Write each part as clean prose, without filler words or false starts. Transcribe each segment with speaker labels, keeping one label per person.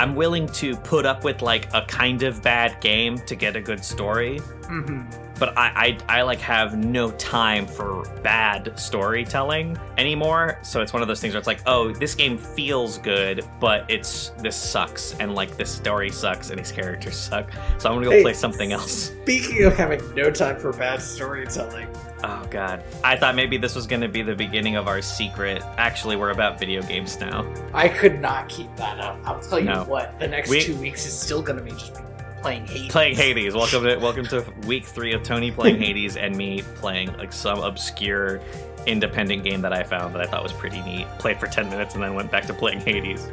Speaker 1: I'm willing to put up with like a kind of bad game to get a good story.
Speaker 2: Mm-hmm.
Speaker 1: But I like have no time for bad storytelling anymore. So it's one of those things where it's like, oh, this game feels good, but this sucks, and like this story sucks, and these characters suck. So I'm gonna go play something else.
Speaker 2: Speaking of having no time for bad storytelling.
Speaker 1: Oh god. I thought maybe this was gonna be the beginning of our secret. Actually, we're about video games now.
Speaker 2: I could not keep that up. I'll tell you
Speaker 1: No.
Speaker 2: what, the next 2 weeks is still gonna be just playing Hades.
Speaker 1: Playing Hades. Welcome to week 3 of Tony playing Hades and me playing like some obscure independent game that I found that I thought was pretty neat. Played for 10 minutes and then went back to playing Hades.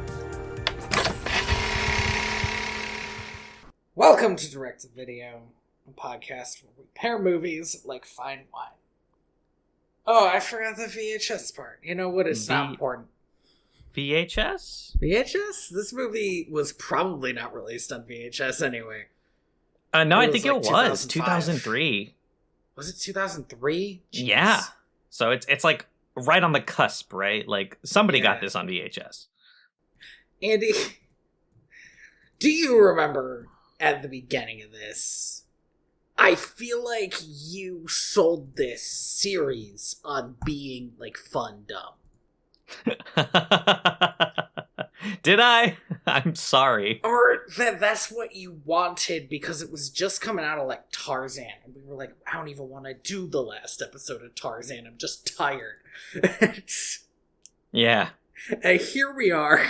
Speaker 2: Welcome to Direct-to-Video, a podcast where we pair movies like fine wine. Oh, I forgot the VHS part. You know what? It's not important.
Speaker 1: VHS?
Speaker 2: VHS? This movie was probably not released on VHS anyway.
Speaker 1: No, I think it was 2003.
Speaker 2: Was it 2003?
Speaker 1: Yeah. So it's like right on the cusp, right? Like somebody got this on VHS.
Speaker 2: Andy, do you remember at the beginning of this? I feel like you sold this series on being like fun dumb.
Speaker 1: Did I? I'm sorry.
Speaker 2: Or that's what you wanted because it was just coming out of like Tarzan, and we were like, I don't even want to do the last episode of Tarzan. I'm just tired.
Speaker 1: Yeah.
Speaker 2: And here we are.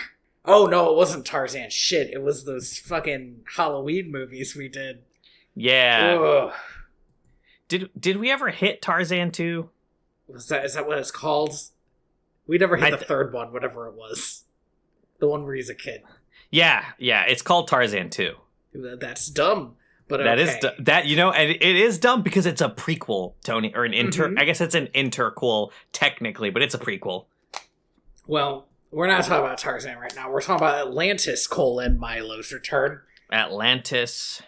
Speaker 2: Oh no, it wasn't Tarzan. Shit, it was those fucking Halloween movies we did.
Speaker 1: Yeah.
Speaker 2: Ugh.
Speaker 1: Did we ever hit Tarzan 2?
Speaker 2: Is that what it's called? We never hit the third one, whatever it was. The one where he's a kid. Yeah,
Speaker 1: it's called Tarzan 2.
Speaker 2: That's dumb. But
Speaker 1: that
Speaker 2: okay.
Speaker 1: is that, you know, and it is dumb because it's a prequel, Tony, or an I guess it's an interquel technically, but it's a prequel.
Speaker 2: Well, we're not talking about Tarzan right now. We're talking about Atlantis: Milo's Return.
Speaker 1: Atlantis: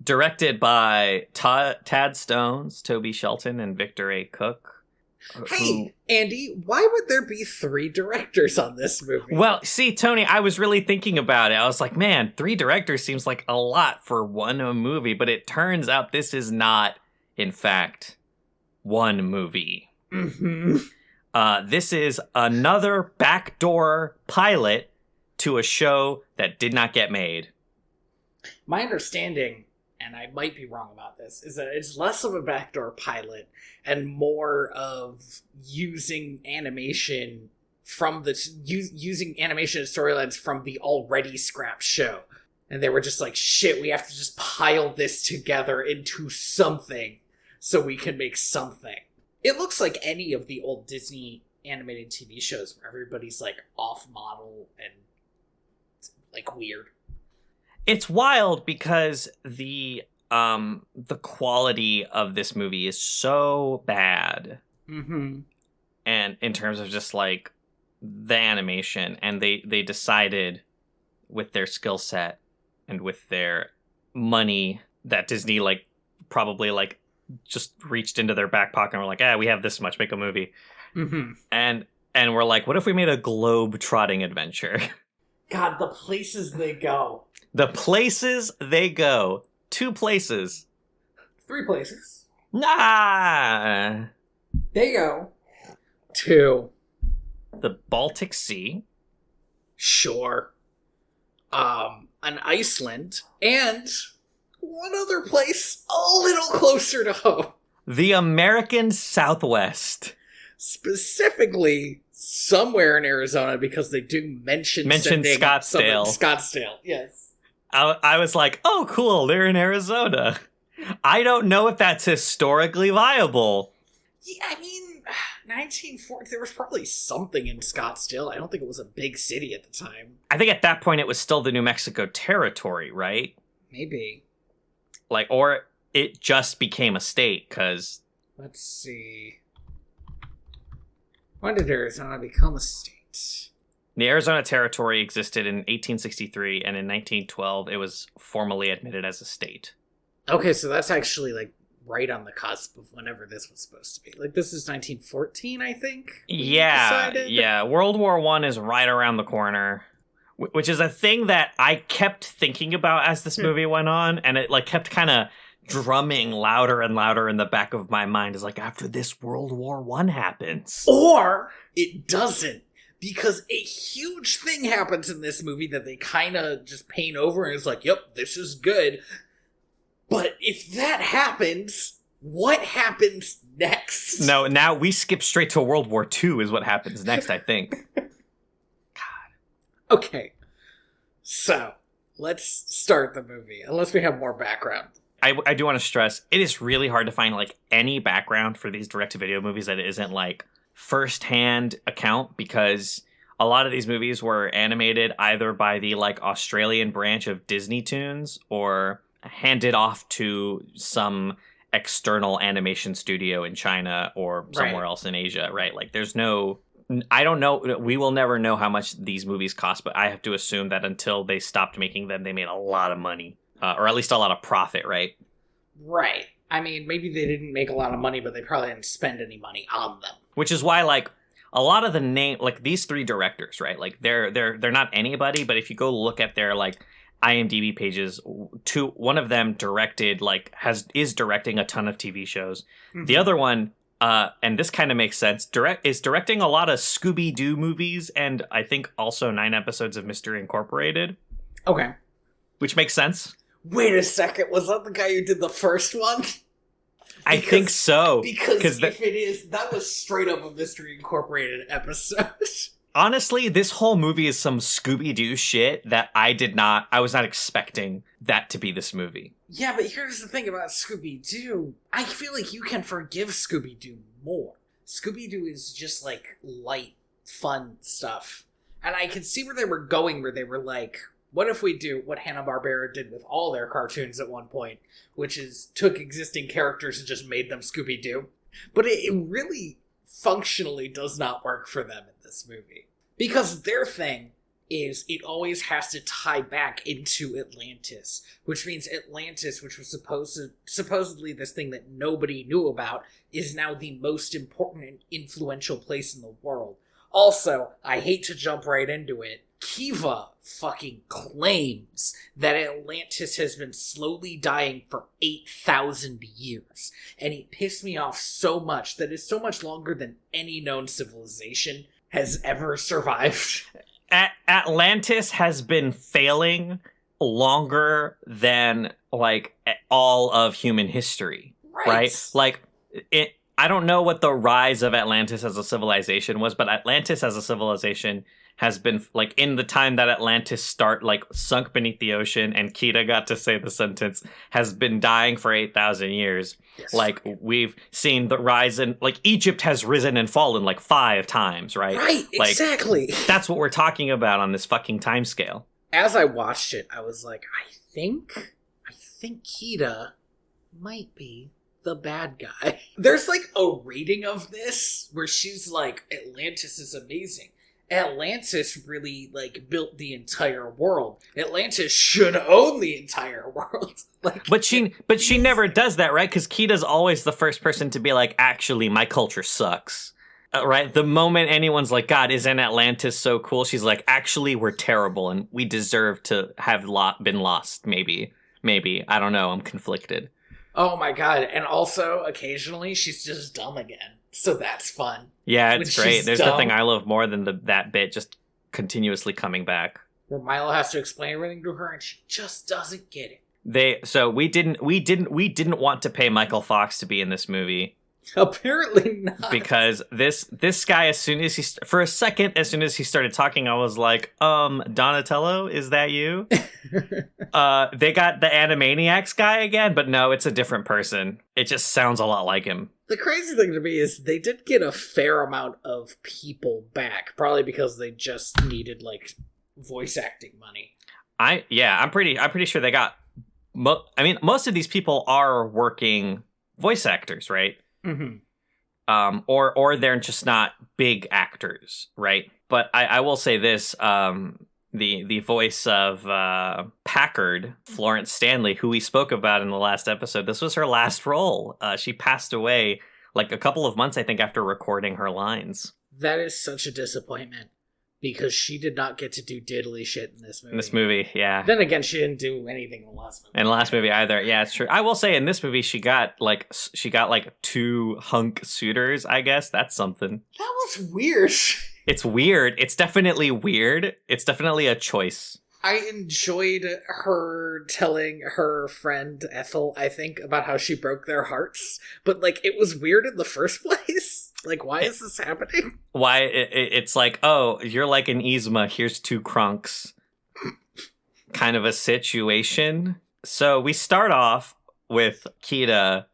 Speaker 1: directed by Tad Stones, Toby Shelton, and Victor A. Cook.
Speaker 2: Hey, Andy, why would there be 3 directors on this movie?
Speaker 1: Well, see, Tony, I was really thinking about it. I was like, man, 3 directors seems like a lot for one movie, but it turns out this is not, in fact, one movie.
Speaker 2: Mm-hmm.
Speaker 1: This is another backdoor pilot to a show that did not get made.
Speaker 2: My understanding, and I might be wrong about this, is that it's less of a backdoor pilot and more of using animation from using animation and storylines from the already scrapped show. And they were just like, shit, we have to just pile this together into something so we can make something. It looks like any of the old Disney animated TV shows where everybody's like off model and like weird.
Speaker 1: It's wild because the quality of this movie is so bad.
Speaker 2: Mm-hmm.
Speaker 1: And in terms of just like the animation, and they decided with their skill set and with their money that Disney like probably like just reached into their back pocket and were like, we have this much, make a movie.
Speaker 2: Mm-hmm.
Speaker 1: And we're like, what if we made a globe-trotting adventure?
Speaker 2: God, the places they go.
Speaker 1: The places they go. 2 places.
Speaker 2: 3 places.
Speaker 1: Nah.
Speaker 2: They go to
Speaker 1: the Baltic Sea.
Speaker 2: Sure. An Iceland. And one other place a little closer to home.
Speaker 1: The American Southwest.
Speaker 2: Specifically somewhere in Arizona, because they do mention
Speaker 1: Scottsdale.
Speaker 2: Scottsdale, yes.
Speaker 1: I was like, oh, cool, they're in Arizona. I don't know if that's historically viable.
Speaker 2: Yeah, I mean, 1940, there was probably something in Scottsdale. I don't think it was a big city at the time.
Speaker 1: I think at that point it was still the New Mexico territory, right?
Speaker 2: Maybe.
Speaker 1: Like, or it just became a state, because...
Speaker 2: Let's see. When did Arizona become a state?
Speaker 1: The Arizona Territory existed in 1863, and in 1912, it was formally admitted as a state.
Speaker 2: Okay, so that's actually, like, right on the cusp of whenever this was supposed to be. Like, this is 1914, I think?
Speaker 1: Yeah. World War I is right around the corner. Which is a thing that I kept thinking about as this movie went on, and it like kept kind of drumming louder and louder in the back of my mind. Is like, after this, World War I happens.
Speaker 2: Or it doesn't. Because a huge thing happens in this movie that they kind of just paint over and it's like, yep, this is good. But if that happens, what happens next?
Speaker 1: No, now we skip straight to World War II is what happens next, I think.
Speaker 2: Okay. So, let's start the movie, unless we have more background.
Speaker 1: I do want to stress, it is really hard to find like any background for these direct-to-video movies that isn't like first-hand account, because a lot of these movies were animated either by the like Australian branch of Disney Toons or handed off to some external animation studio in China or somewhere else in Asia, right? Like there's no, I don't know, we will never know how much these movies cost, but I have to assume that until they stopped making them, they made a lot of money, or at least a lot of profit, right?
Speaker 2: Right. I mean, maybe they didn't make a lot of money, but they probably didn't spend any money on them.
Speaker 1: Which is why, like, a lot of the name, like these three directors, right? Like they're not anybody, but if you go look at their like IMDb pages, one of them directed is directing a ton of TV shows. Mm-hmm. The other one, and this kind of makes sense, is directing a lot of Scooby-Doo movies, and I think also 9 episodes of Mystery Incorporated.
Speaker 2: Okay.
Speaker 1: Which makes sense.
Speaker 2: Wait a second, was that the guy who did the first one?
Speaker 1: I think so.
Speaker 2: Because if it is, that was straight up a Mystery Incorporated episode.
Speaker 1: Honestly, this whole movie is some Scooby-Doo shit that I was not expecting that to be this movie.
Speaker 2: Yeah, but here's the thing about Scooby-Doo. I feel like you can forgive Scooby-Doo more. Scooby-Doo is just like light, fun stuff. And I can see where they were going, where they were like, what if we do what Hanna-Barbera did with all their cartoons at one point, which is took existing characters and just made them Scooby-Doo? But it really functionally does not work for them in this movie. Because their thing is it always has to tie back into Atlantis, which means Atlantis, which was supposedly this thing that nobody knew about, is now the most important and influential place in the world. Also, I hate to jump right into it, Kida fucking claims that Atlantis has been slowly dying for 8,000 years. And it pissed me off so much that it's so much longer than any known civilization has ever survived.
Speaker 1: Atlantis has been failing longer than, like, all of human history. Right? Like, I don't know what the rise of Atlantis as a civilization was, but Atlantis as a civilization has been, like, in the time that Atlantis sunk beneath the ocean, and Kida got to say the sentence, has been dying for 8,000 years. Yes. Like, we've seen the rise in, like, Egypt has risen and fallen, like, 5 times, right?
Speaker 2: Right,
Speaker 1: like,
Speaker 2: exactly.
Speaker 1: That's what we're talking about on this fucking timescale.
Speaker 2: As I watched it, I was like, I think Kida might be the bad guy. There's, like, a rating of this where she's like, Atlantis is amazing. Atlantis really, like, built the entire world. Atlantis should own the entire world. Like,
Speaker 1: but she never does that, right? Because Kida's always the first person to be like, actually, my culture sucks. Right? The moment anyone's like, God, isn't Atlantis so cool? She's like, actually, we're terrible, and we deserve to have been lost, maybe. Maybe. I don't know. I'm conflicted.
Speaker 2: Oh my God. And also, occasionally, she's just dumb again. So that's fun.
Speaker 1: Yeah, it's great. There's nothing I love more than that bit just continuously coming back.
Speaker 2: Where Milo has to explain everything to her and she just doesn't get it.
Speaker 1: We didn't want to pay Michael Fox to be in this movie.
Speaker 2: Apparently not.
Speaker 1: Because this guy, as soon as he started talking, I was like, Donatello, is that you? They got the Animaniacs guy again, but no, it's a different person. It just sounds a lot like him.
Speaker 2: The crazy thing to me is they did get a fair amount of people back, probably because they just needed, like, voice acting money.
Speaker 1: I'm pretty sure they got. Most of these people are working voice actors, right?
Speaker 2: Mm-hmm.
Speaker 1: Or they're just not big actors, right? But I will say this: the voice of Packard, Florence Stanley, who we spoke about in the last episode, this was her last role. She passed away like a couple of months, I think, after recording her lines.
Speaker 2: That is such a disappointment. because she did not get to do diddly shit in this movie.
Speaker 1: In this movie, yeah.
Speaker 2: Then again, she didn't do anything in the last movie.
Speaker 1: In the last movie either. Yeah, it's true. I will say in this movie she got like 2 hunk suitors, I guess. That's something.
Speaker 2: That was weird.
Speaker 1: It's weird. It's definitely weird. It's definitely a choice.
Speaker 2: I enjoyed her telling her friend Ethel, I think, about how she broke their hearts. But, like, it was weird in the first place. Like, why is this happening?
Speaker 1: Why? It's like, oh, you're like an Yzma. Here's 2 crunks. Kind of a situation. So we start off with Kida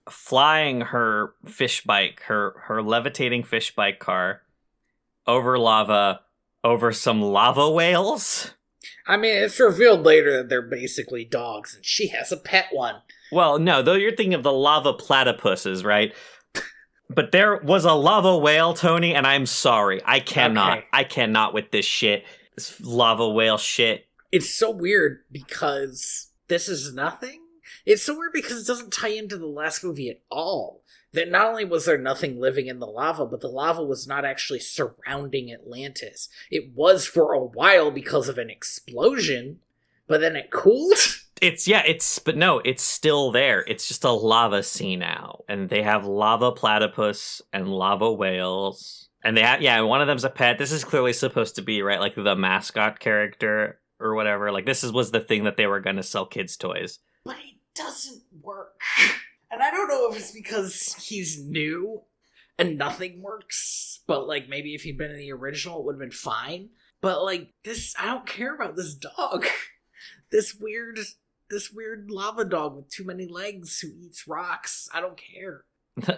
Speaker 1: flying her fish bike, her levitating fish bike car over lava, over some lava whales.
Speaker 2: I mean, it's revealed later that they're basically dogs, and she has a pet one.
Speaker 1: Well, no, though you're thinking of the lava platypuses, right? But there was a lava whale, Tony, and I'm sorry. I cannot. Okay. I cannot with this shit. This lava whale shit.
Speaker 2: It's so weird because this is nothing. It's so weird because it doesn't tie into the last movie at all. That not only was there nothing living in the lava, but the lava was not actually surrounding Atlantis. It was for a while because of an explosion, but then it cooled.
Speaker 1: But no, it's still there. It's just a lava sea now. And they have lava platypus and lava whales. And they have, one of them's a pet. This is clearly supposed to be, right, like the mascot character or whatever. Like, was the thing that they were going to sell kids' toys.
Speaker 2: But it doesn't work. And I don't know if it's because he's new and nothing works, but, like, maybe if he'd been in the original, it would have been fine. But, like, I don't care about this dog. This weird lava dog with too many legs who eats rocks. I don't care.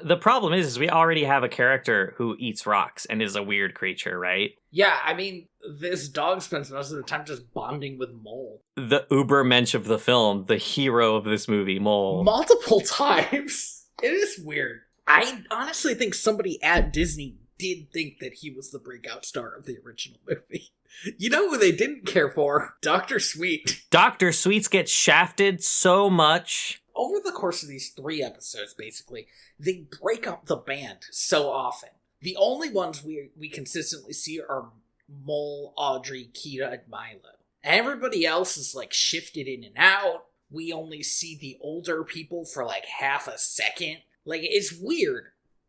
Speaker 1: The problem is we already have a character who eats rocks and is a weird creature, right?
Speaker 2: Yeah, I mean, this dog spends most of the time just bonding with Mole.
Speaker 1: The ubermensch of the film, the hero of this movie, Mole.
Speaker 2: Multiple times. It is weird. I honestly think somebody at Disney did think that he was the breakout star of the original movie. You know who they didn't care for? Dr. Sweet.
Speaker 1: Dr. Sweets gets shafted so much.
Speaker 2: Over the course of these 3 episodes, basically, they break up the band so often. The only ones we consistently see are Mole, Audrey, Kida, and Milo. Everybody else is, like, shifted in and out. We only see the older people for, like, half a second. Like, it's weird.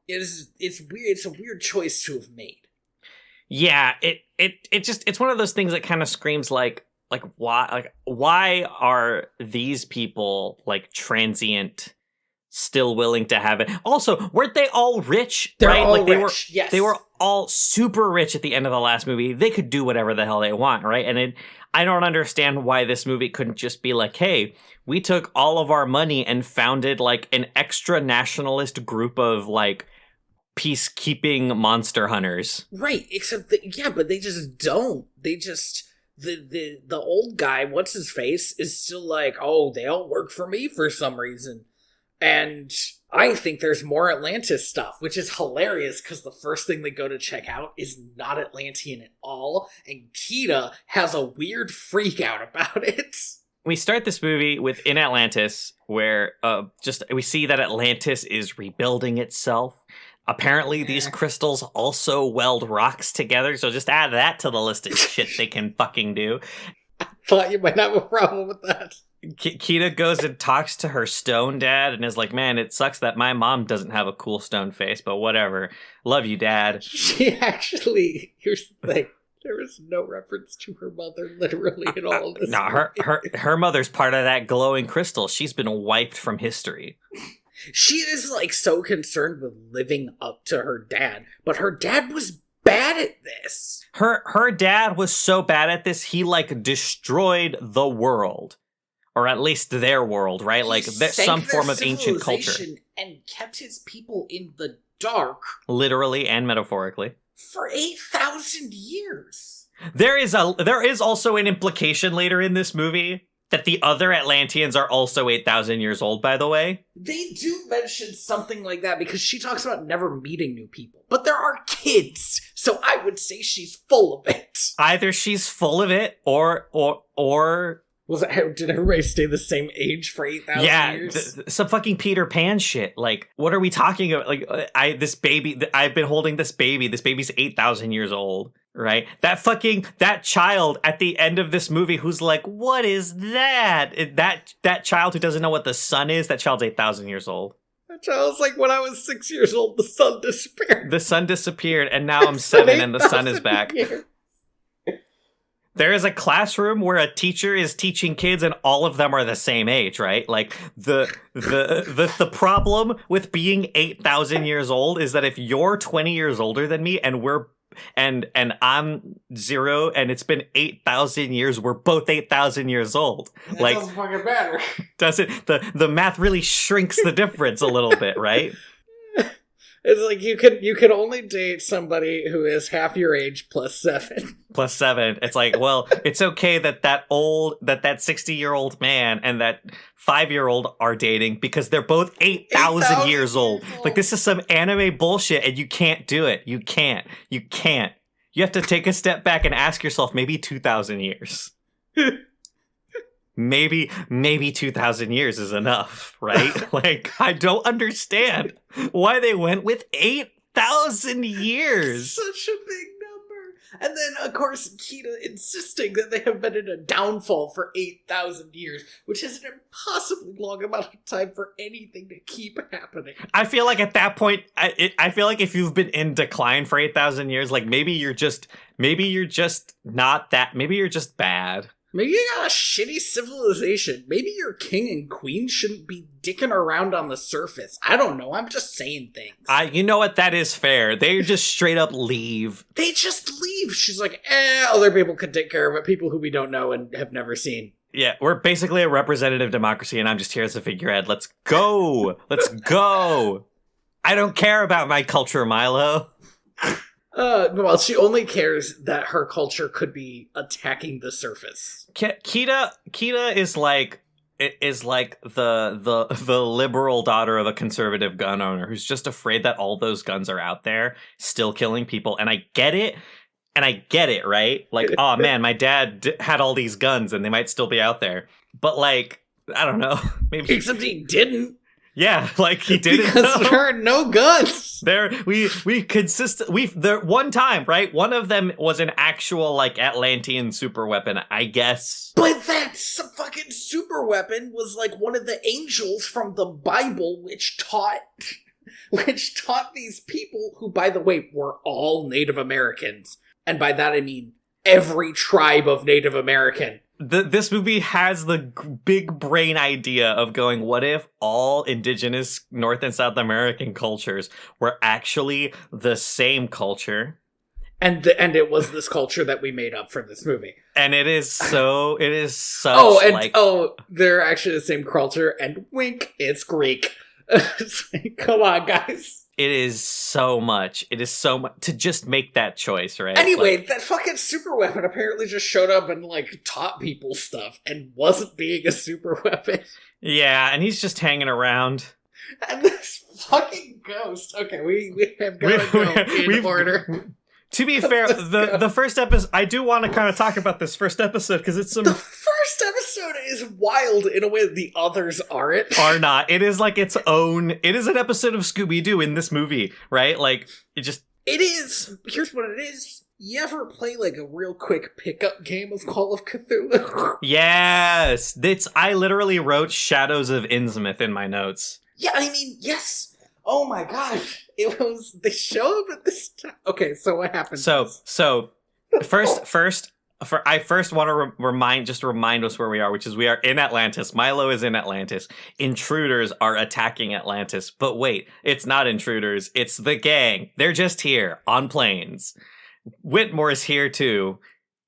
Speaker 2: It's weird. It's a weird choice to have made.
Speaker 1: Yeah, it's one of those things that kind of screams like why are these people like transient, still willing to have it? Also, weren't they all rich?
Speaker 2: They're
Speaker 1: right?
Speaker 2: all
Speaker 1: like
Speaker 2: rich. Yes,
Speaker 1: they were all super rich at the end of the last movie. They could do whatever the hell they want, right? And I don't understand why this movie couldn't just be like, hey, we took all of our money and founded like an extra nationalist group of like peacekeeping monster hunters.
Speaker 2: Right, except but they just don't. They just the old guy, what's his face, is still like, oh, they all work for me for some reason. And I think there's more Atlantis stuff, which is hilarious because the first thing they go to check out is not Atlantean at all, and Kida has a weird freak out about it.
Speaker 1: We start this movie within Atlantis, where we see that Atlantis is rebuilding itself. Apparently, these crystals also weld rocks together, so just add that to the list of shit they can fucking do.
Speaker 2: I thought you might have a problem with that.
Speaker 1: Kida goes and talks to her stone dad and is like, man, it sucks that my mom doesn't have a cool stone face, but whatever. Love you, Dad.
Speaker 2: She actually, here's the thing, there was no reference to her mother literally at all.
Speaker 1: No, her mother's part of that glowing crystal. She's been wiped from history.
Speaker 2: She is, like, so concerned with living up to her dad, but her dad was bad at this.
Speaker 1: Her dad was so bad at this, he, like, destroyed the world. Or at least their world, right?
Speaker 2: He
Speaker 1: like, some form of ancient culture.
Speaker 2: And kept his people in the dark.
Speaker 1: Literally and metaphorically.
Speaker 2: For 8,000 years.
Speaker 1: There is also an implication later in this movie that the other Atlanteans are also 8,000 years old, by the way.
Speaker 2: They do mention something like that because she talks about never meeting new people. But there are kids, so I would say she's full of it.
Speaker 1: Either she's full of it, or
Speaker 2: Did everybody stay the same age for 8,000 years?
Speaker 1: Some fucking Peter Pan shit. Like, what are we talking about? Like, I've been holding this baby. This baby's 8,000 years old, right? That child at the end of this movie who's like, what is that? That child who doesn't know what the sun is, that child's 8,000 years old.
Speaker 2: That child's like, when I was 6 years old, the sun disappeared.
Speaker 1: The sun disappeared, and now I'm 7 and the sun is back.
Speaker 2: Years.
Speaker 1: There is a classroom where a teacher is teaching kids and all of them are the same age, right? Like the problem with being 8,000 years old is that if you're 20 years older than me and I'm 0 and it's been 8,000 years, we're both 8,000 years old.
Speaker 2: That
Speaker 1: like,
Speaker 2: doesn't fucking matter.
Speaker 1: Does it? The math really shrinks the difference a little bit, right?
Speaker 2: It's like you can only date somebody who is half your age plus 7.
Speaker 1: Plus 7. It's like, well, it's okay that 60-year-old man and that 5-year-old are dating because they're both 8,000 years old. Like, this is some anime bullshit, and you can't do it. You can't. You have to take a step back and ask yourself, maybe 2,000 years. Maybe 2,000 years is enough, right? Like, I don't understand why they went with 8,000 years.
Speaker 2: Such a big number. And then, of course, Kida insisting that they have been in a downfall for 8,000 years, which is an impossibly long amount of time for anything to keep happening.
Speaker 1: I feel like at that point, I feel like if you've been in decline for 8,000 years, like maybe you're just not that, maybe you're just bad.
Speaker 2: Maybe you got a shitty civilization. Maybe your king and queen shouldn't be dicking around on the surface. I don't know. I'm just saying things.
Speaker 1: You know what? That is fair. They just straight up leave.
Speaker 2: They just leave. She's like, other people could take care of it. People who we don't know and have never seen.
Speaker 1: Yeah, we're basically a representative democracy, and I'm just here as a figurehead. Let's go. Let's go. I don't care about my culture, Milo.
Speaker 2: Well, she only cares that her culture could be attacking the surface.
Speaker 1: Kida is like the liberal daughter of a conservative gun owner who's just afraid that all those guns are out there still killing people. And I get it, right? Like, oh man, my dad had all these guns and they might still be out there. But like, I don't know, maybe
Speaker 2: except he didn't.
Speaker 1: Yeah, like he didn't.
Speaker 2: Because there are no guns.
Speaker 1: One time, right? One of them was an actual like Atlantean super weapon, I guess.
Speaker 2: But that fucking super weapon was like one of the angels from the Bible, which taught these people who, by the way, were all Native Americans, and by that I mean every tribe of Native American.
Speaker 1: This movie has the big brain idea of going, what if all indigenous North and South American cultures were actually the same culture?
Speaker 2: And it was this culture that we made up for this movie.
Speaker 1: And it is such
Speaker 2: they're actually the same culture, and wink, it's Greek. It's like, come on, guys.
Speaker 1: It is so much to just make that choice, right?
Speaker 2: Anyway, that fucking super weapon apparently just showed up and, like, taught people stuff and wasn't being a super weapon.
Speaker 1: Yeah, and he's just hanging around.
Speaker 2: And this fucking ghost. Okay, we have got to go in order.
Speaker 1: To be fair, the first episode, I do want to kind of talk about this first episode because it's some...
Speaker 2: The first episode is wild in a way that the others aren't.
Speaker 1: Are not. It is like its own... It is an episode of Scooby-Doo in this movie, right? Like, it
Speaker 2: is. Here's what it is. You ever play like a real quick pickup game of Call of Cthulhu?
Speaker 1: Yes! I literally wrote Shadows of Innsmouth in my notes.
Speaker 2: Yeah, I mean, yes! Oh my gosh. They show up at this time. Okay, so what happened?
Speaker 1: So I first want to remind us where we are, which is we are in Atlantis. Milo is in Atlantis. Intruders are attacking Atlantis. But wait, it's not intruders. It's the gang. They're just here on planes. Whitmore is here too.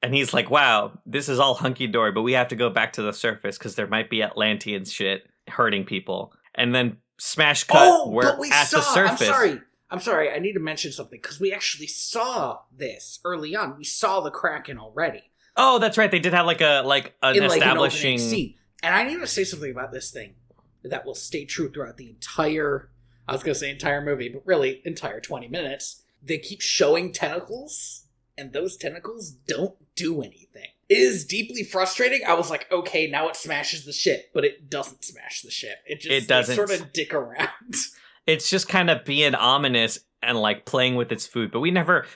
Speaker 1: And he's like, wow, this is all hunky-dory, but we have to go back to the surface because there might be Atlantean shit hurting people. And then smash cut, we're at the surface.
Speaker 2: I'm sorry, I need to mention something, because we actually saw this early on. We saw the Kraken already.
Speaker 1: Oh, that's right, they did have an establishing...
Speaker 2: An scene. And I need to say something about this thing that will stay true throughout the entire movie, but really, entire 20 minutes. They keep showing tentacles, and those tentacles don't do anything. is deeply frustrating. I was like, okay, now it smashes the shit, but it doesn't smash the shit. It doesn't sort of dick around.
Speaker 1: It's just kind of being ominous and like playing with its food, but we never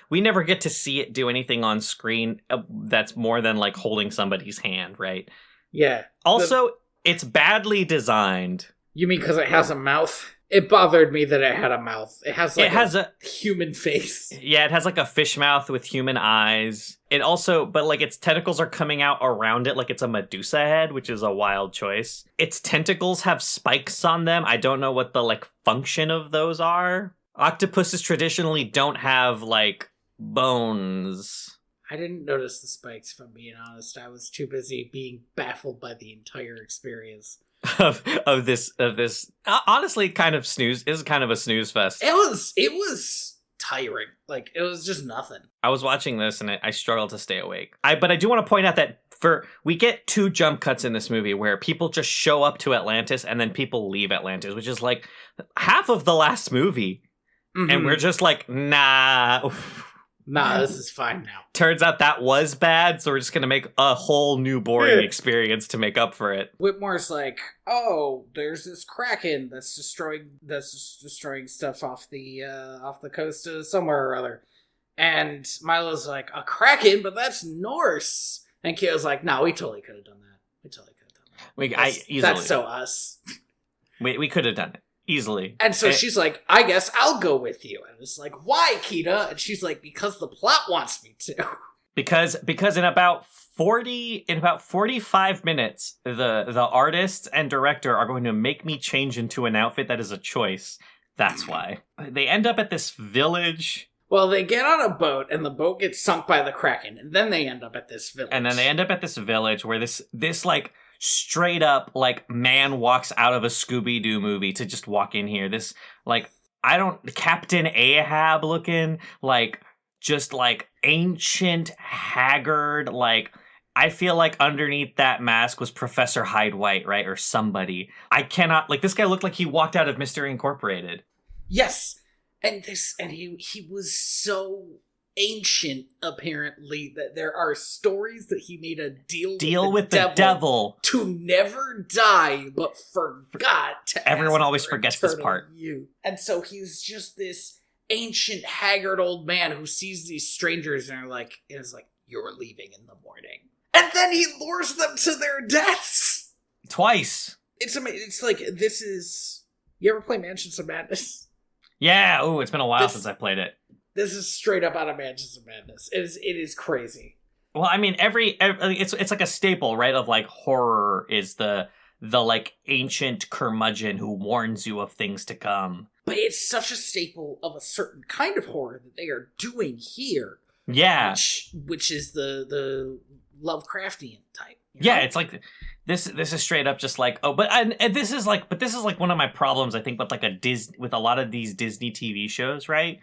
Speaker 1: get to see it do anything on screen that's more than like holding somebody's hand, right?
Speaker 2: Yeah.
Speaker 1: Also, it's badly designed.
Speaker 2: You mean because it has a mouth? It bothered me that it had a mouth. It has a human face.
Speaker 1: Yeah, it has like a fish mouth with human eyes. It also, but like its tentacles are coming out around it like it's a Medusa head, which is a wild choice. Its tentacles have spikes on them. I don't know what the like function of those are. Octopuses traditionally don't have like bones.
Speaker 2: I didn't notice the spikes, if I'm being honest. I was too busy being baffled by the entire experience.
Speaker 1: of this honestly kind of kind of a snooze fest.
Speaker 2: It was tiring. Like, it was just nothing.
Speaker 1: I was watching this and I struggled to stay awake. But I do want to point out that we get 2 jump cuts in this movie where people just show up to Atlantis and then people leave Atlantis, which is like half of the last movie. Mm-hmm. And we're just like, nah.
Speaker 2: Nah, this is fine now.
Speaker 1: Turns out that was bad, so we're just gonna make a whole new boring experience to make up for it.
Speaker 2: Whitmore's like, oh, there's this kraken that's destroying stuff off the coast of somewhere or other. And Milo's like, a kraken? But that's Norse. And Kida's like, no, we totally could have done that. That's so us.
Speaker 1: We could have done it. Easily.
Speaker 2: And so she's like, I guess I'll go with you. And it's like, why, Kida? And she's like, because the plot wants me to.
Speaker 1: Because in about 45 minutes, the artist and director are going to make me change into an outfit that is a choice. That's why. They end up at this village.
Speaker 2: Well, they get on a boat, and the boat gets sunk by the Kraken, and then they end up at this village.
Speaker 1: And then they end up at this village where this like straight up like man walks out of a Scooby-Doo movie to just walk in here. This like Captain Ahab looking, like just like ancient, haggard, like I feel like underneath that mask was Professor Hyde White, right? Or somebody. I cannot, like, this guy looked like he walked out of Mystery Incorporated.
Speaker 2: Yes. And he was so ancient, apparently, that there are stories that he made a deal with the devil to never die, but forgot to
Speaker 1: Everyone always forgets this part.
Speaker 2: And so he's just this ancient, haggard old man who sees these strangers and is like, you're leaving in the morning. And then he lures them to their deaths!
Speaker 1: Twice!
Speaker 2: It's amazing. It's like, this is... You ever play Mansions of Madness?
Speaker 1: Yeah, ooh, it's been a while since I played it.
Speaker 2: This is straight up out of Mansions of Madness. It is crazy.
Speaker 1: Well, I mean, it's like a staple, right? Of like horror is the like ancient curmudgeon who warns you of things to come.
Speaker 2: But it's such a staple of a certain kind of horror that they are doing here.
Speaker 1: Yeah,
Speaker 2: which is the Lovecraftian type.
Speaker 1: Yeah, it's like this is straight up just like but this is like one of my problems, I think, with like with a lot of these Disney TV shows, right?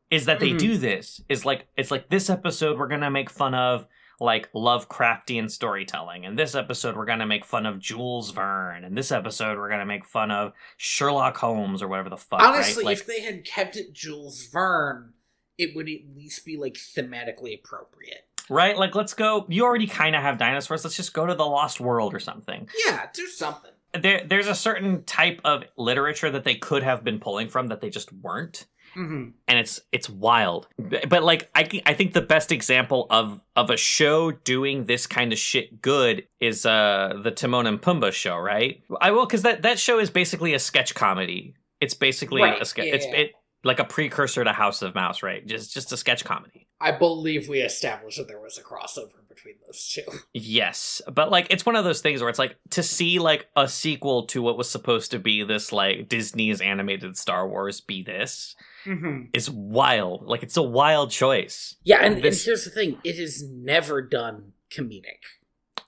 Speaker 1: Is that they do this. It's like this episode we're gonna make fun of like Lovecraftian storytelling, and this episode we're gonna make fun of Jules Verne, and this episode we're gonna make fun of Sherlock Holmes or whatever the fuck.
Speaker 2: Honestly,
Speaker 1: right? Like,
Speaker 2: if they had kept it Jules Verne, it would at least be like thematically appropriate.
Speaker 1: Right? Like, let's go. You already kind of have dinosaurs. Let's just go to the Lost World or something.
Speaker 2: Yeah, do something.
Speaker 1: There's a certain type of literature that they could have been pulling from that they just weren't.
Speaker 2: Mm-hmm.
Speaker 1: And it's wild. But like, I think the best example of a show doing this kind of shit good is the Timon and Pumbaa show, right? Because that show is basically a sketch comedy. It's basically a sketch.
Speaker 2: Yeah.
Speaker 1: It's like a precursor to House of Mouse, right? Just a sketch comedy.
Speaker 2: I believe we established that there was a crossover between those two.
Speaker 1: Yes, but like it's one of those things where it's like to see like a sequel to what was supposed to be this like Disney's animated Star Wars be this is wild. Like it's a wild choice.
Speaker 2: Yeah, and here's the thing: it is never done comedic.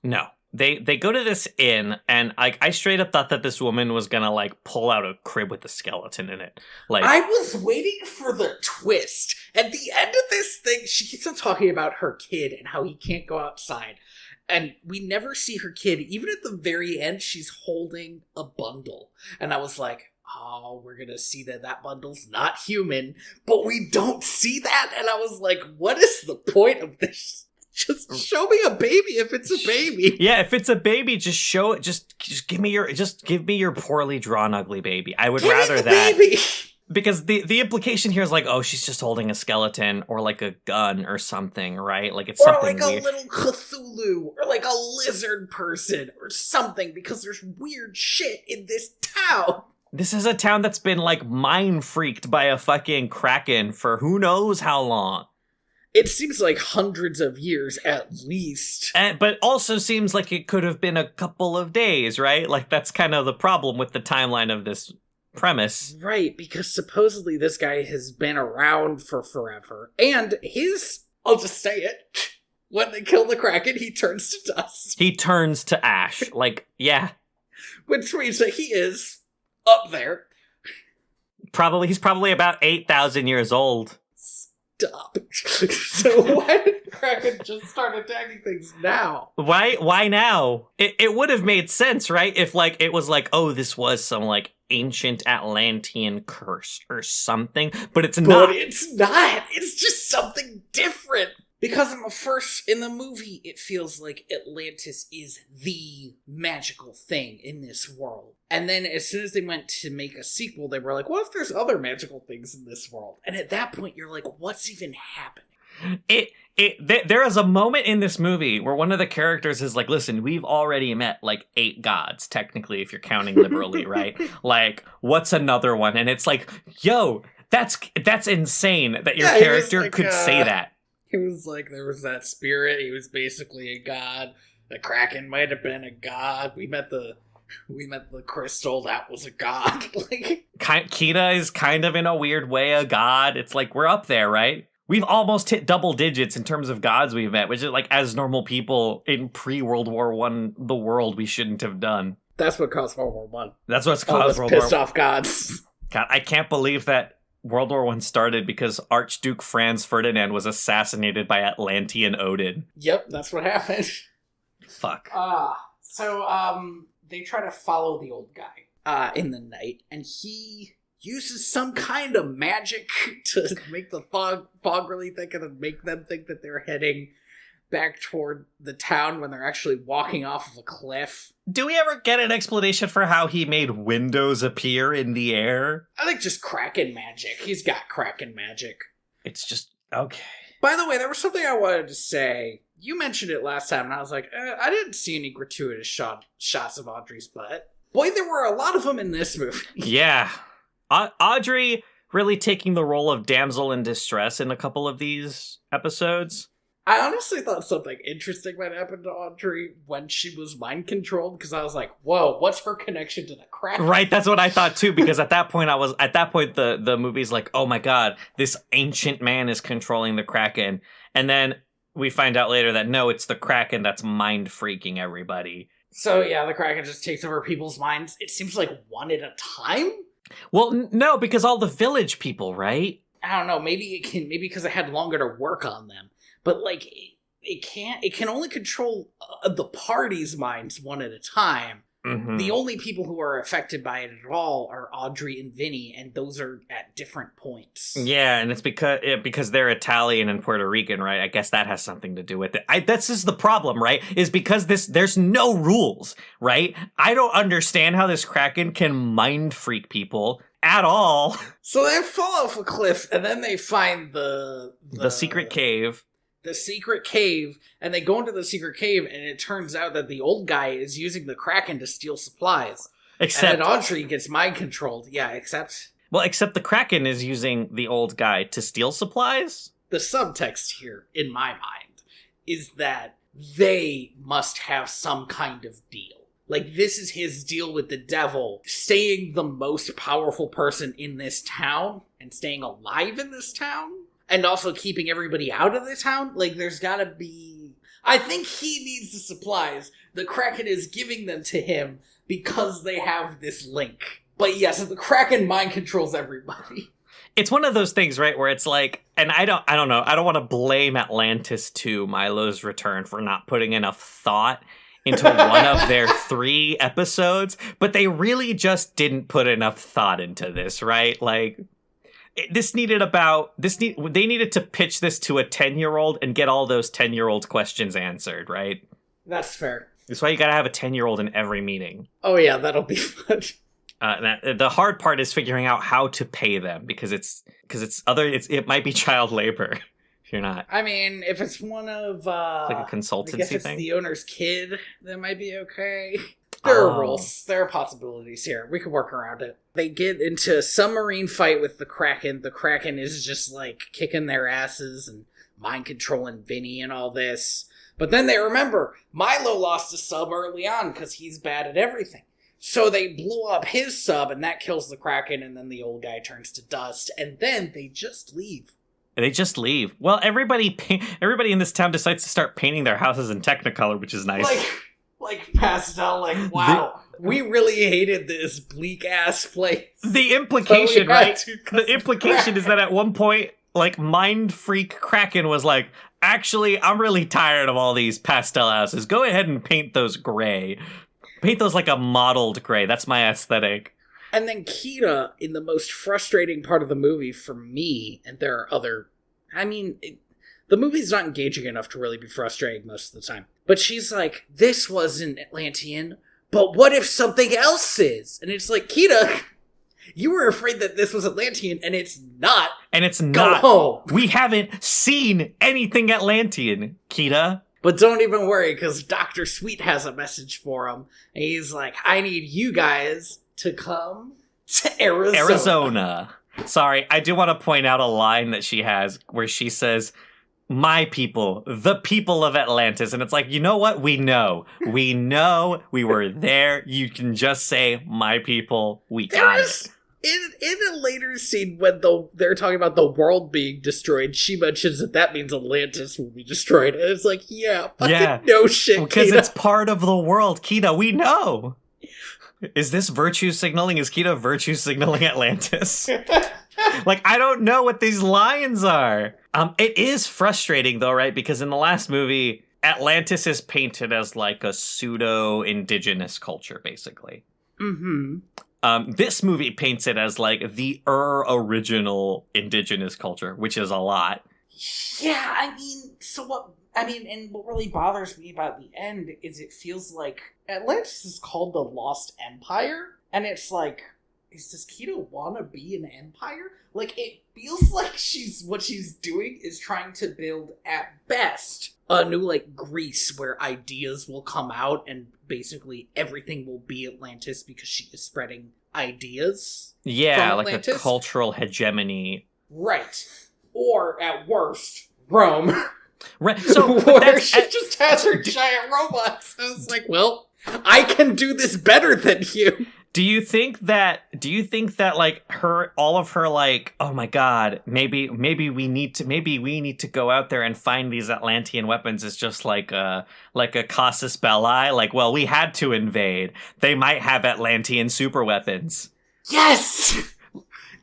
Speaker 1: No. They go to this inn, and I straight up thought that this woman was gonna like pull out a crib with a skeleton in it. Like
Speaker 2: I was waiting for the twist. At the end of this thing, she keeps on talking about her kid and how he can't go outside. And we never see her kid. Even at the very end, she's holding a bundle. And I was like, oh, we're gonna see that bundle's not human. But we don't see that. And I was like, what is the point of this Just show me a baby if it's a baby.
Speaker 1: Yeah, if it's a baby, just show it. Just give me your poorly drawn ugly baby. I would rather that.
Speaker 2: Baby.
Speaker 1: Because the implication here is like, oh, she's just holding a skeleton or like a gun or something, right? Like it's something
Speaker 2: like
Speaker 1: weird.
Speaker 2: a little Cthulhu or like a lizard person or something, because there's weird shit in this town.
Speaker 1: This is a town that's been like mind freaked by a fucking kraken for who knows how long.
Speaker 2: It seems like hundreds of years at least.
Speaker 1: But also seems like it could have been a couple of days, right? Like that's kind of the problem with the timeline of this premise.
Speaker 2: Right, because supposedly this guy has been around for forever. And I'll just say it, when they kill the Kraken, he turns to dust.
Speaker 1: He turns to ash. Like, yeah.
Speaker 2: Which means that he is up there.
Speaker 1: He's probably about 8,000 years old.
Speaker 2: Stop. So why did Kraken just start attacking things now?
Speaker 1: Why now? It would have made sense, right? If like it was like, oh, this was some like ancient Atlantean curse or something, but it's not.
Speaker 2: But it's not. It's just something different. Because in the movie, it feels like Atlantis is the magical thing in this world. And then as soon as they went to make a sequel, they were like, what if there's other magical things in this world? And at that point, you're like, what's even happening?
Speaker 1: There is a moment in this movie where one of the characters is like, listen, we've already met like 8 gods, technically, if you're counting liberally, right? Like, what's another one? And it's like, yo, that's insane that your character like, could say that.
Speaker 2: He was like, there was that spirit. He was basically a god. The Kraken might have been a god. We met the crystal. That was a god. Like,
Speaker 1: Kida is kind of in a weird way a god. It's like we're up there, right? We've almost hit double digits in terms of gods we've met, which is like as normal people in pre-World War I, the world we shouldn't have done.
Speaker 2: That's what caused World War I.
Speaker 1: That's what's caused World War I.
Speaker 2: Pissed off gods.
Speaker 1: God, I can't believe that World War I started because Archduke Franz Ferdinand was assassinated by Atlantean Odin.
Speaker 2: Yep, that's what happened.
Speaker 1: Fuck.
Speaker 2: So they try to follow the old guy in the night, and he uses some kind of magic to make the fog really thick and make them think that they're heading back toward the town when they're actually walking off of a cliff.
Speaker 1: Do we ever get an explanation for how he made windows appear in the air?
Speaker 2: I think just Kraken magic. He's got Kraken magic.
Speaker 1: It's just, okay.
Speaker 2: By the way, there was something I wanted to say. You mentioned it last time, and I was like, I didn't see any gratuitous shots of Audrey's butt. Boy, there were a lot of them in this movie.
Speaker 1: Yeah. Audrey really taking the role of damsel in distress in a couple of these episodes.
Speaker 2: I honestly thought something interesting might happen to Audrey when she was mind-controlled, because I was like, whoa, what's her connection to the Kraken?
Speaker 1: Right, that's what I thought too, because at that point the movie's like, oh my god, this ancient man is controlling the Kraken. And then we find out later that no, it's the Kraken that's mind-freaking everybody.
Speaker 2: So yeah, the Kraken just takes over people's minds. It seems like one at a time?
Speaker 1: Well, no, because all the village people, right?
Speaker 2: I don't know, maybe because it had longer to work on them. But, like, it can only control the party's minds one at a time. Mm-hmm. The only people who are affected by it at all are Audrey and Vinny, and those are at different points.
Speaker 1: Yeah, and it's because they're Italian and Puerto Rican, right? I guess that has something to do with it. This is the problem, right? Is because there's no rules, right? I don't understand how this Kraken can mind freak people at all.
Speaker 2: So they fall off a cliff, and then they find the
Speaker 1: secret cave.
Speaker 2: The secret cave, and they go into the secret cave, and it turns out that the old guy is using the Kraken to steal supplies.
Speaker 1: Except
Speaker 2: and then Audrey gets mind-controlled. Yeah, except
Speaker 1: the Kraken is using the old guy to steal supplies?
Speaker 2: The subtext here, in my mind, is that they must have some kind of deal. Like, this is his deal with the devil, staying the most powerful person in this town, and staying alive in this town? And also keeping everybody out of the town? Like, there's gotta be... I think he needs the supplies. The Kraken is giving them to him because they have this link. But yes, the Kraken mind controls everybody.
Speaker 1: It's one of those things, right, where it's like... And I don't know. I don't want to blame Atlantis 2, Milo's Return, for not putting enough thought into one of their 3 episodes. But they really just didn't put enough thought into this, right? Like... they needed to pitch this to a 10-year-old and get all those 10-year-old questions answered, right?
Speaker 2: That's fair.
Speaker 1: That's why you gotta have a 10-year-old in every meeting.
Speaker 2: Oh yeah, that'll be fun.
Speaker 1: The hard part is figuring out how to pay them because it might be child labor if you're not.
Speaker 2: I mean, if it's one of
Speaker 1: it's like a consultancy
Speaker 2: I guess it's
Speaker 1: thing.
Speaker 2: the owner's kid, that might be okay. There are rules. There are possibilities here. We could work around it. They get into a submarine fight with the Kraken. The Kraken is just like kicking their asses and mind controlling Vinny and all this. But then they remember Milo lost a sub early on because he's bad at everything. So they blew up his sub and that kills the Kraken, and then the old guy turns to dust, and then they just leave.
Speaker 1: They just leave. Well, everybody in this town decides to start painting their houses in Technicolor, which is nice.
Speaker 2: Like pastel, like, wow, we really hated this bleak-ass place.
Speaker 1: The implication, right? The implication is that at one point, like, Mind Freak Kraken was like, actually, I'm really tired of all these pastel houses. Go ahead and paint those gray. Paint those like a mottled gray. That's my aesthetic.
Speaker 2: And then Kida, in the most frustrating part of the movie for me, and there are other... the movie's not engaging enough to really be frustrating most of the time. But she's like, this wasn't Atlantean, but what if something else is? And it's like, Kida, you were afraid that this was Atlantean, and it's not.
Speaker 1: And it's not.
Speaker 2: Go home.
Speaker 1: We haven't seen anything Atlantean, Kida.
Speaker 2: But don't even worry, because Dr. Sweet has a message for him. And he's like, I need you guys to come to Arizona.
Speaker 1: Sorry, I do want to point out a line that she has where she says, my people, the people of Atlantis. And it's like, you know what? We know. We know. We were there. You can just say, my people. We got it.
Speaker 2: In a later scene, when they're talking about the world being destroyed, she mentions that means Atlantis will be destroyed. And it's like, yeah, no shit,
Speaker 1: because
Speaker 2: Kida.
Speaker 1: It's part of the world, Kida. We know. Is this virtue signaling? Is Kida virtue signaling Atlantis? Like, I don't know what these lines are. It is frustrating, though, right? Because in the last movie, Atlantis is painted as like a pseudo-indigenous culture, basically.
Speaker 2: Mm-hmm.
Speaker 1: This movie paints it as like the original indigenous culture, which is a lot.
Speaker 2: Yeah, and what really bothers me about the end is it feels like Atlantis is called the Lost Empire, and it's like, does Kida want to be an empire? Like, it feels like what she's doing is trying to build, at best, a new, like, Greece where ideas will come out and basically everything will be Atlantis because she is spreading ideas.
Speaker 1: Yeah, like a cultural hegemony.
Speaker 2: Right. Or, at worst, Rome.
Speaker 1: Right. So,
Speaker 2: where she just has her giant robots. I was like, well, I can do this better than you.
Speaker 1: Do you think that like all of her like, oh my god, maybe we need to go out there and find these Atlantean weapons is just like a casus belli, like, well, we had to invade. They might have Atlantean super weapons.
Speaker 2: Yes!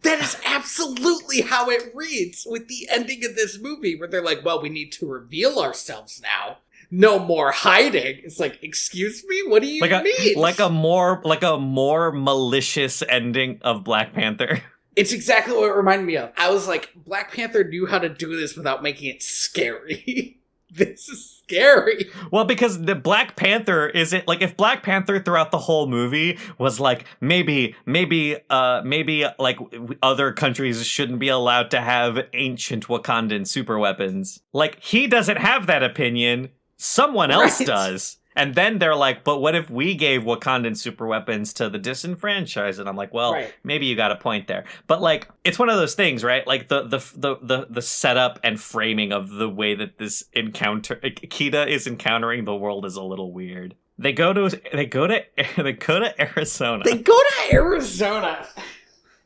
Speaker 2: That is absolutely how it reads with the ending of this movie, where they're like, well, we need to reveal ourselves now. No more hiding. It's like, excuse me? What do you mean?
Speaker 1: Like a more malicious ending of Black Panther.
Speaker 2: It's exactly what it reminded me of. I was like, Black Panther knew how to do this without making it scary. This is scary.
Speaker 1: Well, because the Black Panther isn't like, if Black Panther throughout the whole movie was like, maybe like other countries shouldn't be allowed to have ancient Wakandan super weapons. Like, he doesn't have that opinion. Someone else does. And then they're like, but what if we gave Wakandan super weapons to the disenfranchised? And I'm like, well, maybe you got a point there. But like, it's one of those things, right? Like the setup and framing of the way that this Kida is encountering the world is a little weird. They go to Arizona.
Speaker 2: They go to Arizona.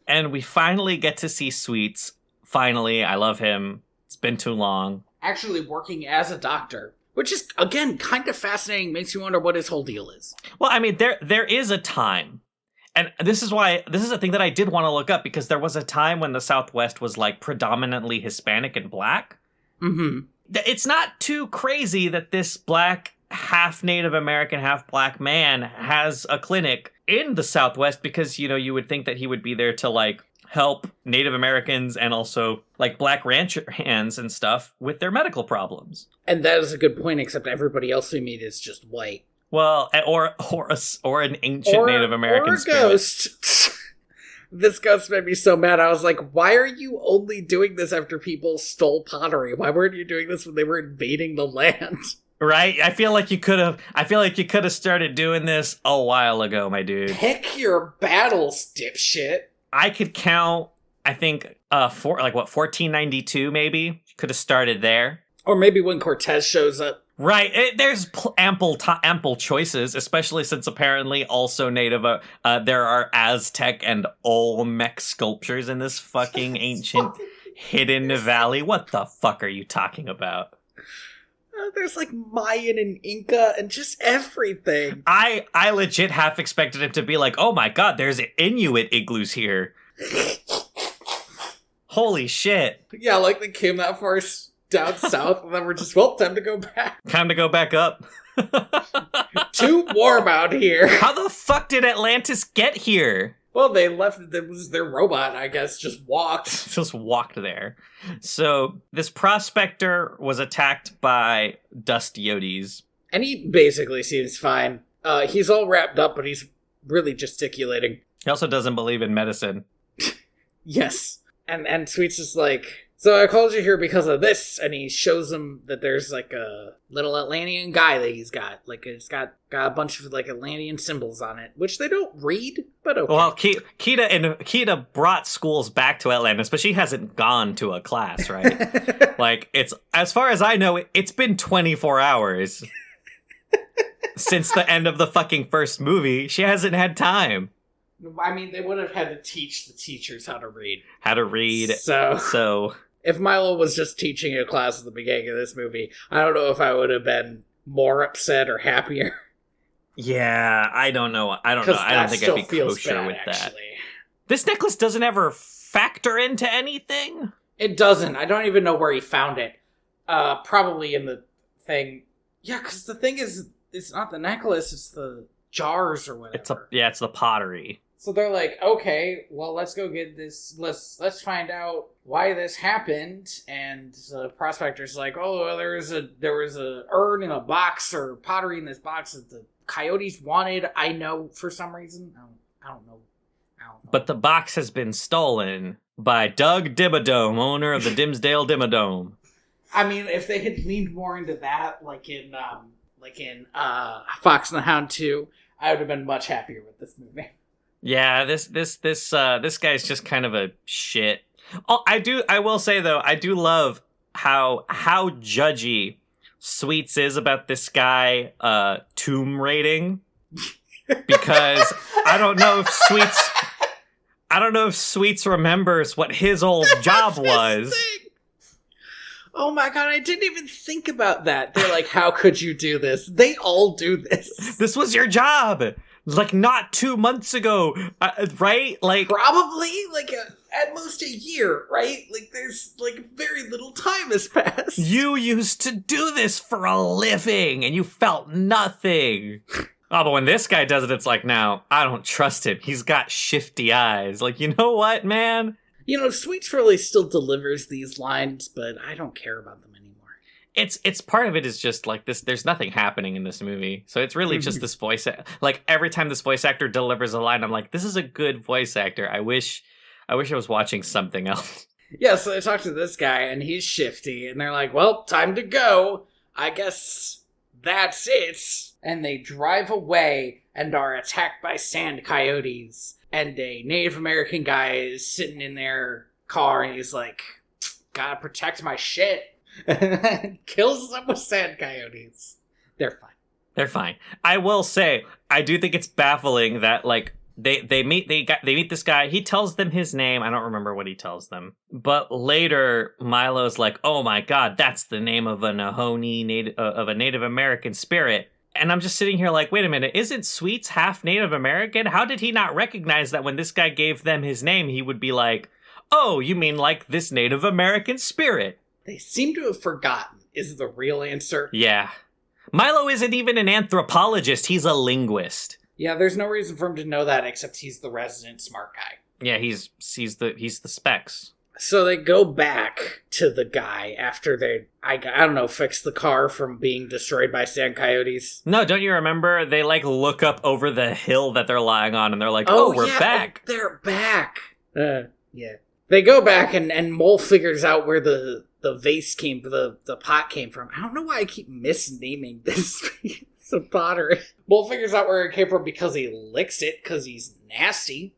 Speaker 1: And we finally get to see Sweets. Finally, I love him. It's been too long. Actually
Speaker 2: working as a doctor. Which is, again, kind of fascinating, makes you wonder what his whole deal is.
Speaker 1: Well, I mean, there is a time, and this is a thing that I did want to look up, because there was a time when the Southwest was, like, predominantly Hispanic and black.
Speaker 2: Mm-hmm.
Speaker 1: It's not too crazy that this black, half Native American, half black man has a clinic in the Southwest, because, you know, you would think that he would be there to, like, help Native Americans and also like black rancher hands and stuff with their medical problems.
Speaker 2: And that is a good point, except everybody else we meet is just white.
Speaker 1: Well, or an ancient Native American
Speaker 2: or a
Speaker 1: spirit.
Speaker 2: Ghost. This ghost made me so mad. I was like, why are you only doing this after people stole pottery? Why weren't you doing this when they were invading the land?
Speaker 1: Right? I feel like you could have started doing this a while ago, my dude.
Speaker 2: Pick your battles, dipshit.
Speaker 1: I could count, I think, 1492 maybe? Could have started there.
Speaker 2: Or maybe when Cortez shows up.
Speaker 1: Right, there's ample choices, especially since apparently also native. There are Aztec and Olmec sculptures in this fucking ancient hidden valley. What the fuck are you talking about?
Speaker 2: There's like Mayan and Inca and just everything.
Speaker 1: I legit half expected him to be like, oh my god, there's Inuit igloos here. Holy shit.
Speaker 2: Yeah, like they came that far down south, and then we're just, well, time to go back.
Speaker 1: Time to go back up.
Speaker 2: Too warm out here.
Speaker 1: How the fuck did Atlantis get here?
Speaker 2: Well, they left, it was their robot, I guess, just walked.
Speaker 1: Just walked there. So, this prospector was attacked by dust yodis. And
Speaker 2: he basically seems fine. He's all wrapped up, but he's really gesticulating.
Speaker 1: He also doesn't believe in medicine.
Speaker 2: Yes. And Sweet's just like, so I called you here because of this, and he shows him that there's like a little Atlantean guy that he's got. Like, it's got a bunch of like Atlantean symbols on it, which they don't read, but okay.
Speaker 1: Well, Kida brought schools back to Atlantis, but she hasn't gone to a class, right? Like, it's, as far as I know, it's been 24 hours since the end of the fucking first movie. She hasn't had time.
Speaker 2: I mean, they would have had to teach the teachers how to read.
Speaker 1: So
Speaker 2: if Milo was just teaching a class at the beginning of this movie, I don't know if I would have been more upset or happier.
Speaker 1: Yeah, I don't know. I don't think I'd be kosher with that. This necklace doesn't ever factor into anything?
Speaker 2: It doesn't. I don't even know where he found it. Probably in the thing. Yeah, because the thing is, it's not the necklace, it's the jars or whatever.
Speaker 1: It's the pottery.
Speaker 2: So they're like, okay, well, let's go get this. Let's find out why this happened. And the prospector's like, oh, well, there was a urn in a box or pottery in this box that the coyotes wanted. I know for some reason. I don't know.
Speaker 1: But the box has been stolen by Doug Dimmadome, owner of the Dimsdale Dimmadome.
Speaker 2: I mean, if they had leaned more into that, like in Fox and the Hound 2, I would have been much happier with this movie.
Speaker 1: Yeah, this guy's just kind of a shit. Oh, I will say though, I do love how judgy Sweets is about this guy tomb raiding, because I don't know if Sweets remembers what his old job was.
Speaker 2: Oh my god, I didn't even think about that. They're like, how could you do this? They all do this.
Speaker 1: This was your job. Like, not 2 months ago, right? Like,
Speaker 2: probably, like, at most a year, right? Like, there's, like, very little time has passed.
Speaker 1: You used to do this for a living, and you felt nothing. Oh, but when this guy does it, it's like, now, I don't trust him. He's got shifty eyes. Like, you know what, man?
Speaker 2: You know, Sweets really still delivers these lines, but I don't care about them anymore.
Speaker 1: It's part of it is just like this. There's nothing happening in this movie, so it's really just this voice. Like every time this voice actor delivers a line, I'm like, this is a good voice actor. I wish I was watching something else.
Speaker 2: Yeah, so they talk to this guy, and he's shifty, and they're like, well, time to go. I guess that's it. And they drive away and are attacked by sand coyotes. And a Native American guy is sitting in their car, and he's like, gotta protect my shit. And kills them with sand coyotes. They're fine.
Speaker 1: I will say, I do think it's baffling that, like, they meet this guy. He tells them his name. I don't remember what he tells them. But later, Milo's like, oh my god, that's the name of a Native American spirit. And I'm just sitting here like, wait a minute, isn't Sweets half Native American? How did he not recognize that when this guy gave them his name, he would be like, oh, you mean like this Native American spirit?
Speaker 2: They seem to have forgotten, is the real answer.
Speaker 1: Yeah. Milo isn't even an anthropologist, he's a linguist.
Speaker 2: Yeah, there's no reason for him to know that except he's the resident smart guy.
Speaker 1: Yeah, he's the Specs.
Speaker 2: So they go back to the guy after they, I don't know, fix the car from being destroyed by sand coyotes.
Speaker 1: No, don't you remember? They, like, look up over the hill that they're lying on, and they're like, oh we're back.
Speaker 2: They're back. Yeah. They go back, and Mole figures out where the vase came, the pot came from. I don't know why I keep misnaming this piece of pottery. Mole figures out where it came from because he licks it, because he's nasty.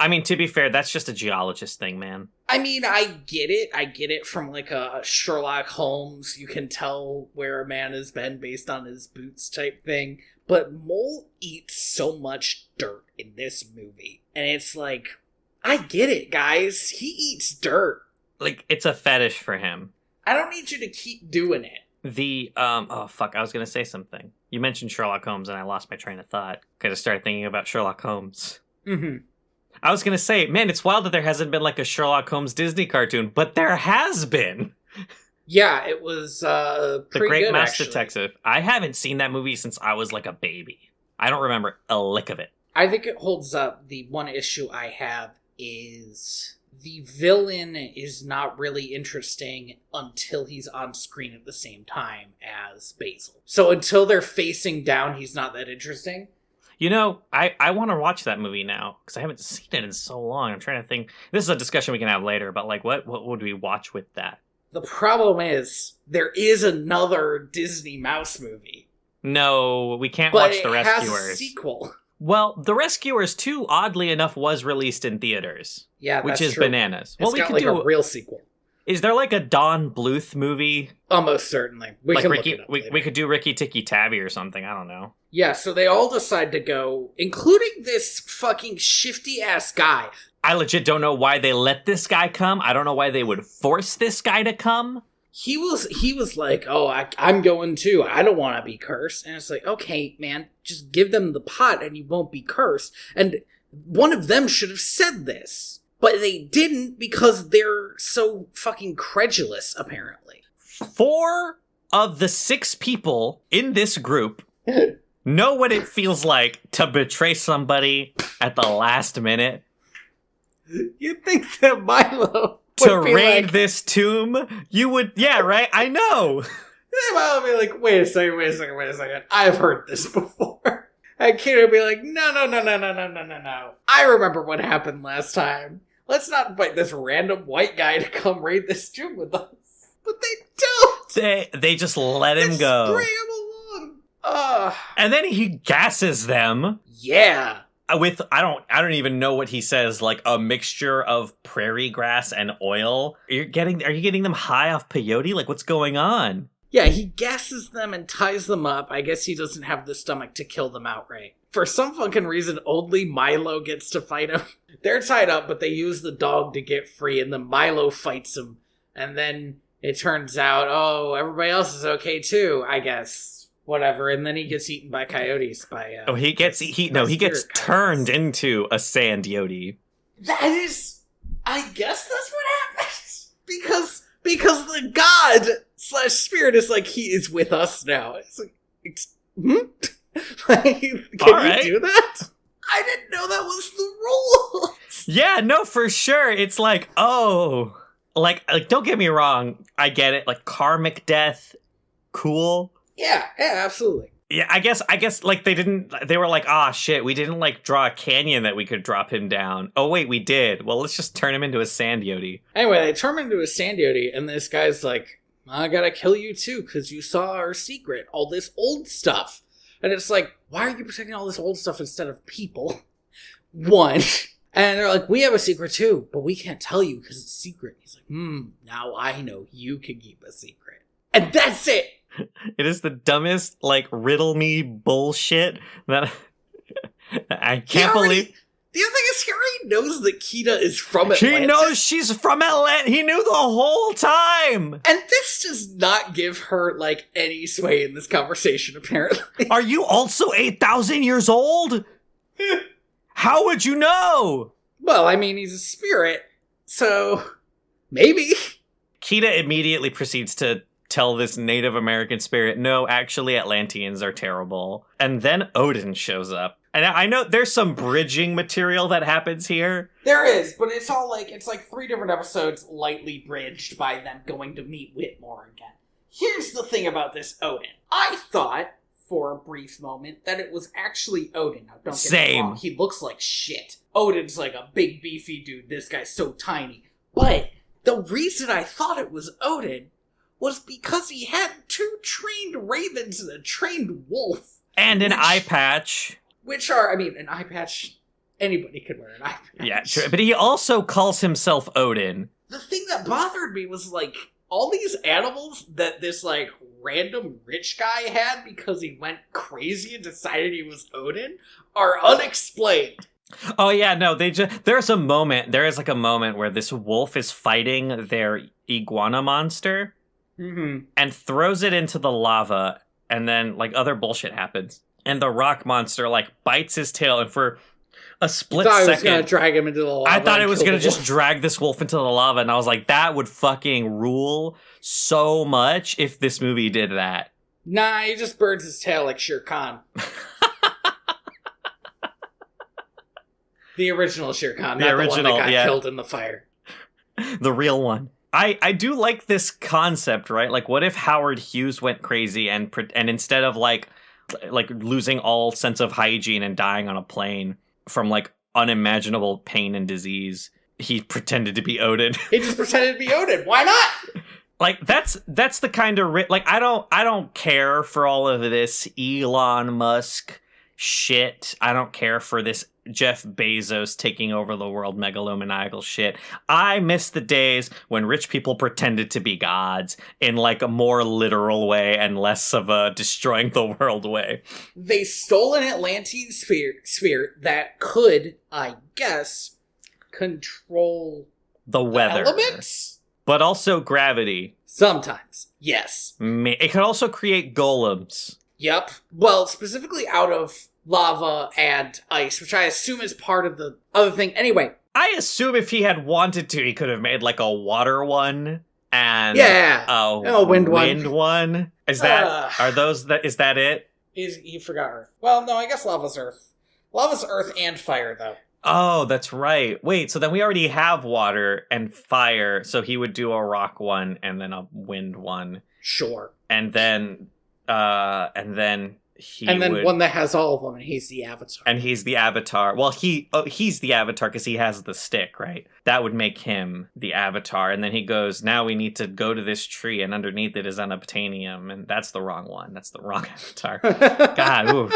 Speaker 1: I mean, to be fair, that's just a geologist thing, man.
Speaker 2: I mean, I get it. I get it from, like, a Sherlock Holmes, you can tell where a man has been based on his boots type thing. But Mole eats so much dirt in this movie. And it's like, I get it, guys. He eats dirt.
Speaker 1: Like, it's a fetish for him.
Speaker 2: I don't need you to keep doing it.
Speaker 1: Oh, fuck, I was gonna say something. You mentioned Sherlock Holmes, and I lost my train of thought, because I started thinking about Sherlock Holmes.
Speaker 2: Mm-hmm.
Speaker 1: I was gonna say, man, it's wild that there hasn't been, like, a Sherlock Holmes Disney cartoon, but there has been!
Speaker 2: Yeah, it was,
Speaker 1: The Great Mouse Detective. I haven't seen that movie since I was, like, a baby. I don't remember a lick of it.
Speaker 2: I think it holds up. The one issue I have is the villain is not really interesting until he's on screen at the same time as Basil. So until they're facing down, he's not that interesting.
Speaker 1: You know, I want to watch that movie now, because I haven't seen it in so long. I'm trying to think. This is a discussion we can have later, but, like, what would we watch with that?
Speaker 2: The problem is, there is another Disney Mouse movie.
Speaker 1: No, we can't watch The Rescuers.
Speaker 2: But it has a sequel.
Speaker 1: Well, The Rescuers 2, oddly enough, was released in theaters.
Speaker 2: Yeah,
Speaker 1: which is
Speaker 2: true.
Speaker 1: bananas.
Speaker 2: It's got, like, a real sequel.
Speaker 1: Is there, like, a Don Bluth movie?
Speaker 2: Almost certainly. We
Speaker 1: like
Speaker 2: can
Speaker 1: Ricky,
Speaker 2: look it up later.
Speaker 1: We could do Ricky Tikki Tavi or something. I don't know.
Speaker 2: Yeah, so they all decide to go, including this fucking shifty-ass guy.
Speaker 1: I legit don't know why they let this guy come. I don't know why they would force this guy to come.
Speaker 2: He was like, oh, I'm going too. I don't want to be cursed. And it's like, okay, man, just give them the pot and you won't be cursed. And one of them should have said this. But they didn't because they're so fucking credulous, apparently.
Speaker 1: 4 of the 6 people in this group know what it feels like to betray somebody at the last minute.
Speaker 2: You'd think that Milo
Speaker 1: to raid this tomb, you would, yeah, right? I know.
Speaker 2: Milo would be like, wait a second. I've heard this before. And Kida would be like, no. I remember what happened last time. Let's not invite this random white guy to come raid this tomb with us. But they don't.
Speaker 1: They just let him go.
Speaker 2: Spray him along.
Speaker 1: And then he gasses them.
Speaker 2: Yeah.
Speaker 1: With I don't even know what he says, like a mixture of prairie grass and oil. Are you getting them high off peyote? Like, what's going on?
Speaker 2: Yeah, he gasses them and ties them up. I guess he doesn't have the stomach to kill them outright. For some fucking reason, only Milo gets to fight him. They're tied up, but they use the dog to get free, and then Milo fights him. And then it turns out, oh, everybody else is okay too, I guess. Whatever, and then he gets eaten by coyotes.
Speaker 1: He gets turned into a sand yoti.
Speaker 2: That is, I guess that's what happens. Because the god / spirit is like, he is with us now. It's like, like, can you do that? I didn't know that was the rule.
Speaker 1: Yeah, no, for sure. It's like, oh, like don't get me wrong, I get it. Like, karmic death, cool.
Speaker 2: Yeah, absolutely.
Speaker 1: Yeah, I guess, like, they were like, shit, we didn't, like, draw a canyon that we could drop him down. Oh, wait, we did. Well, let's just turn him into a sand yoti.
Speaker 2: Anyway, they turn him into a sand yoti, and this guy's like, I gotta kill you too, because you saw our secret, all this old stuff. And it's like, why are you protecting all this old stuff instead of people? One. And they're like, we have a secret too, but we can't tell you because it's secret. He's like, now I know you can keep a secret. And that's it!
Speaker 1: It is the dumbest, like, riddle me bullshit that I can't believe.
Speaker 2: The other thing is, he already knows that Kida is from Atlantis.
Speaker 1: He knows she's from Atlantis. He knew the whole time.
Speaker 2: And this does not give her, like, any sway in this conversation, apparently.
Speaker 1: Are you also 8,000 years old? How would you know?
Speaker 2: Well, I mean, he's a spirit, so maybe.
Speaker 1: Kida immediately proceeds to tell this Native American spirit, no, actually Atlanteans are terrible. And then Odin shows up. And I know there's some bridging material that happens here.
Speaker 2: There is, but it's all like, it's like 3 different episodes lightly bridged by them going to meet Whitmore again. Here's the thing about this Odin. I thought, for a brief moment, that it was actually Odin. Now, don't get me wrong, he looks like shit. Odin's like a big, beefy dude. This guy's so tiny. But the reason I thought it was Odin was because he had 2 trained ravens and a trained wolf.
Speaker 1: And an eye patch.
Speaker 2: Which are, I mean, an eye patch, anybody could wear an eye patch.
Speaker 1: Yeah, true. But he also calls himself Odin.
Speaker 2: The thing that bothered me was, like, all these animals that this, like, random rich guy had because he went crazy and decided he was Odin are unexplained.
Speaker 1: Oh yeah, no, there is like a moment where this wolf is fighting their iguana monster and throws it into the lava, and then like other bullshit happens. And the rock monster like bites his tail, and for a split second,
Speaker 2: I was gonna drag him into the lava.
Speaker 1: I thought it was gonna just drag this wolf into the lava, and I was like, that would fucking rule so much if this movie did that.
Speaker 2: Nah, he just burns his tail like Shere Khan. The original Shere Khan, not the one that got killed in the fire.
Speaker 1: The real one. I do like this concept, right? Like, what if Howard Hughes went crazy and instead of like losing all sense of hygiene and dying on a plane from like unimaginable pain and disease, he pretended to be Odin.
Speaker 2: He just pretended to be Odin. Why not?
Speaker 1: Like that's the kind of like I don't care for all of this Elon Musk shit. I don't care for this Jeff Bezos taking over the world megalomaniacal shit. I miss the days when rich people pretended to be gods in like a more literal way and less of a destroying the world way.
Speaker 2: They stole an Atlantis sphere that could, I guess, control
Speaker 1: the weather.
Speaker 2: Elements?
Speaker 1: But also gravity.
Speaker 2: Sometimes, yes.
Speaker 1: It could also create golems.
Speaker 2: Yep. Well, specifically out of lava and ice, which I assume is part of the other thing. Anyway.
Speaker 1: I assume if he had wanted to, he could have made like a water one and
Speaker 2: a wind
Speaker 1: one. Is that is that it?
Speaker 2: You forgot Earth. Well, no, I guess lava's Earth. Lava's Earth and fire, though.
Speaker 1: Oh, that's right. Wait, so then we already have water and fire, so he would do a rock one and then a wind one.
Speaker 2: Sure.
Speaker 1: And then
Speaker 2: one that has all of them, and he's the Avatar.
Speaker 1: And he's the Avatar. Well, he's the Avatar because he has the stick, right? That would make him the Avatar. And then he goes, now we need to go to this tree, and underneath it is unobtainium, and that's the wrong one. That's the wrong Avatar. God, oof.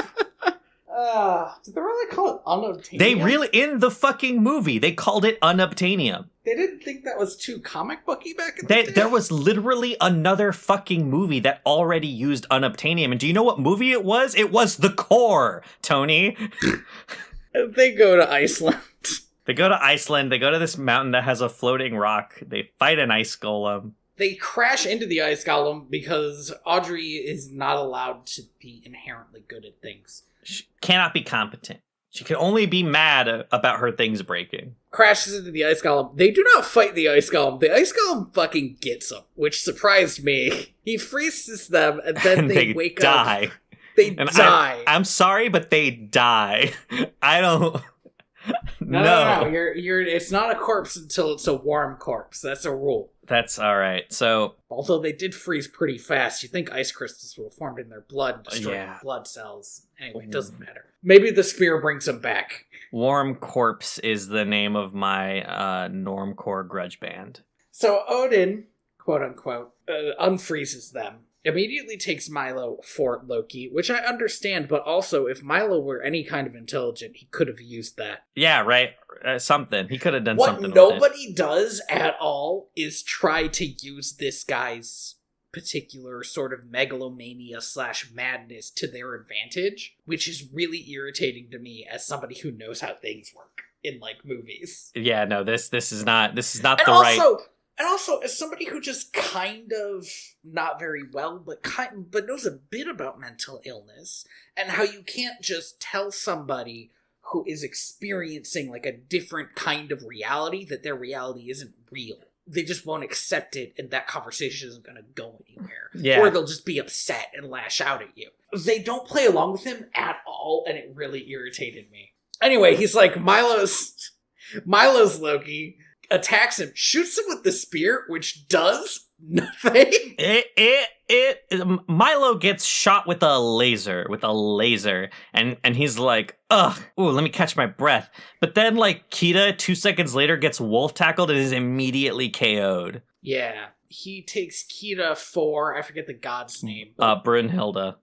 Speaker 2: Did they really call it unobtainium?
Speaker 1: They really, in the fucking movie, they called it unobtainium.
Speaker 2: They didn't think that was too comic booky back in the day?
Speaker 1: There was literally another fucking movie that already used unobtainium. And do you know what movie it was? It was The Core, Tony.
Speaker 2: They go to Iceland.
Speaker 1: They go to Iceland. They go to this mountain that has a floating rock. They fight an ice golem.
Speaker 2: They crash into the ice golem because Audrey is not allowed to be inherently good at things.
Speaker 1: She cannot be competent. She can only be mad about her things breaking.
Speaker 2: Crashes into the ice golem. They do not fight the ice golem. The ice golem fucking gets them, which surprised me. He freezes them, and then they wake
Speaker 1: die.
Speaker 2: Up. They die.
Speaker 1: I'm sorry, but they die. I don't...
Speaker 2: No. You're. It's not a corpse until it's a warm corpse. That's a rule.
Speaker 1: That's all right. So,
Speaker 2: although they did freeze pretty fast, you think ice crystals would have formed in their blood and destroyed blood cells. Anyway, it doesn't matter. Maybe the spear brings them back.
Speaker 1: Warm Corpse is the name of my normcore grudge band.
Speaker 2: So Odin, quote unquote, unfreezes them. Immediately takes Milo for Loki, which I understand, but also if Milo were any kind of intelligent, he could have used that.
Speaker 1: Yeah, right. Something. He could have done something with it.
Speaker 2: What nobody does at all is try to use this guy's particular sort of megalomania / madness to their advantage, which is really irritating to me as somebody who knows how things work in, like, movies.
Speaker 1: Yeah, no, this is not right...
Speaker 2: And also, as somebody who just kind of, not very well, but knows a bit about mental illness, and how you can't just tell somebody who is experiencing, like, a different kind of reality that their reality isn't real. They just won't accept it, and that conversation isn't going to go anywhere.
Speaker 1: Yeah.
Speaker 2: Or they'll just be upset and lash out at you. They don't play along with him at all. tall, and it really irritated me. Anyway, he's like, Milo's Loki, attacks him, shoots him with the spear, which does nothing.
Speaker 1: Milo gets shot with a laser, and he's like, ugh, ooh, let me catch my breath. But then, like, Kida, 2 seconds later, gets wolf tackled and is immediately KO'd.
Speaker 2: Yeah, he takes Kida for, I forget the god's name.
Speaker 1: Brunhilde.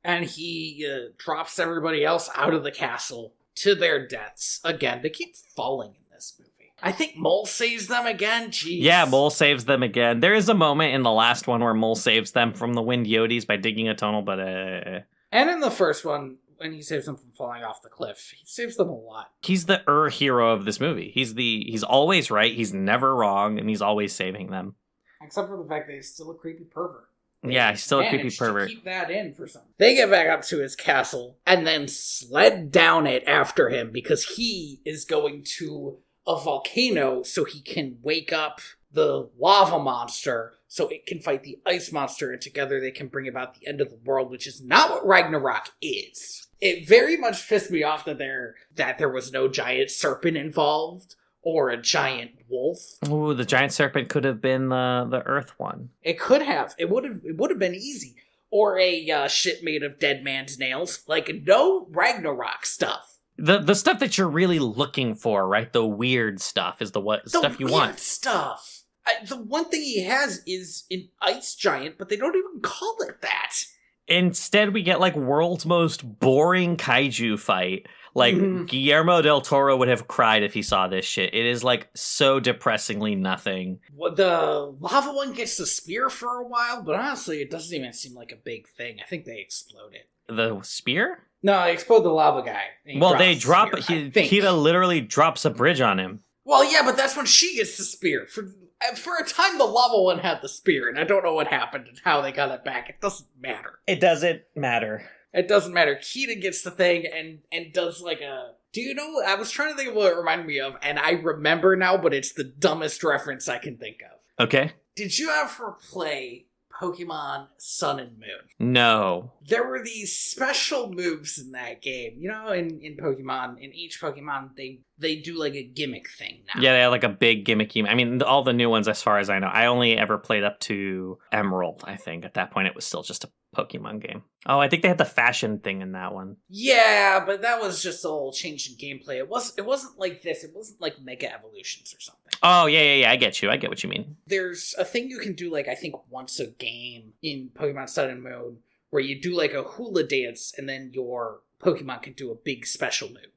Speaker 2: And he drops everybody else out of the castle to their deaths. Again, they keep falling in this movie. I think Mole saves them again. Jeez.
Speaker 1: Yeah, Mole saves them again. There is a moment in the last one where Mole saves them from the Wind Yotis by digging a tunnel, but...
Speaker 2: And in the first one, when he saves them from falling off the cliff, he saves them a lot.
Speaker 1: He's the hero of this movie. He's always right, he's never wrong, and he's always saving them.
Speaker 2: Except for the fact that he's still a creepy pervert.
Speaker 1: Yeah, he's still a creepy pervert.
Speaker 2: Keep that in for something. They get back up to his castle and then sled down it after him because he is going to a volcano so he can wake up the lava monster so it can fight the ice monster, and together they can bring about the end of the world, which is not what Ragnarok is. It very much pissed me off that there was no giant serpent involved or a giant wolf.
Speaker 1: Ooh, the giant serpent could have been the Earth one.
Speaker 2: It could have. It would have been easy. Or a ship made of dead man's nails. Like, no Ragnarok stuff.
Speaker 1: The stuff that you're really looking for, right? The weird stuff is the stuff you want.
Speaker 2: Stuff. The one thing he has is an ice giant, but they don't even call it that.
Speaker 1: Instead, we get, like, world's most boring kaiju fight. Like, Guillermo del Toro would have cried if he saw this shit. It is, like, so depressingly nothing.
Speaker 2: Well, the lava one gets the spear for a while, but honestly, it doesn't even seem like a big thing. I think they explode it.
Speaker 1: The spear?
Speaker 2: No, they explode the lava guy.
Speaker 1: Well, they drop... Kida literally drops a bridge on him.
Speaker 2: Well, yeah, but that's when she gets the spear. For a time, the lava one had the spear, and I don't know what happened and how they got it back. It doesn't matter.
Speaker 1: It doesn't matter.
Speaker 2: It doesn't matter. Kida gets the thing and does like a... Do you know... I was trying to think of what it reminded me of, and I remember now, but it's the dumbest reference I can think of.
Speaker 1: Okay.
Speaker 2: Did you ever play Pokemon Sun and Moon?
Speaker 1: No.
Speaker 2: There were these special moves in that game. You know, in Pokemon, in each Pokemon, they do like a gimmick thing now.
Speaker 1: Yeah, they have like a big gimmicky... I mean, all the new ones, as far as I know. I only ever played up to Emerald, I think. At that point, it was still just a Pokemon game. Oh, I think they had the fashion thing in that one.
Speaker 2: Yeah, but that was just a little change in gameplay. It wasn't like this. It wasn't like Mega Evolutions or something.
Speaker 1: Oh, yeah. I get you. I get what you mean.
Speaker 2: There's a thing you can do, like, I think once a game in Pokemon Sun and Moon, where you do like a hula dance, and then your Pokemon can do a big special move.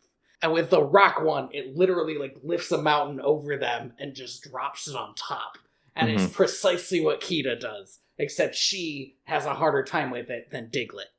Speaker 2: And with the rock one, it literally like lifts a mountain over them and just drops it on top. And it's precisely what Kida does. Except she has a harder time with it than Diglett.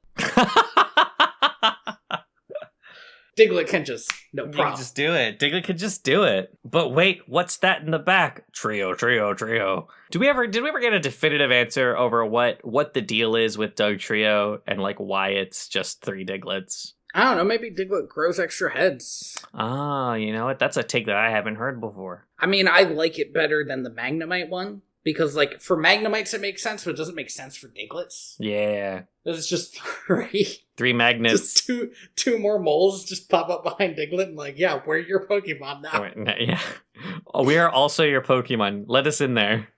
Speaker 2: Diglett can just, no problem.
Speaker 1: You can just do it. Diglett can just do it. But wait, what's that in the back? Trio. Did we ever get a definitive answer over what the deal is with Doug Trio and like why it's just 3 Digletts?
Speaker 2: I don't know, maybe Diglett grows extra heads.
Speaker 1: Ah, you know what? That's a take that I haven't heard before.
Speaker 2: I mean, I like it better than the Magnemite one. Because, like, for Magnemites it makes sense, but it doesn't make sense for Digletts.
Speaker 1: Yeah.
Speaker 2: There's just 3.
Speaker 1: 3 magnets.
Speaker 2: Just two more moles just pop up behind Diglett and like, yeah, we're your Pokemon now.
Speaker 1: Yeah. Oh, we are also your Pokemon. Let us in there.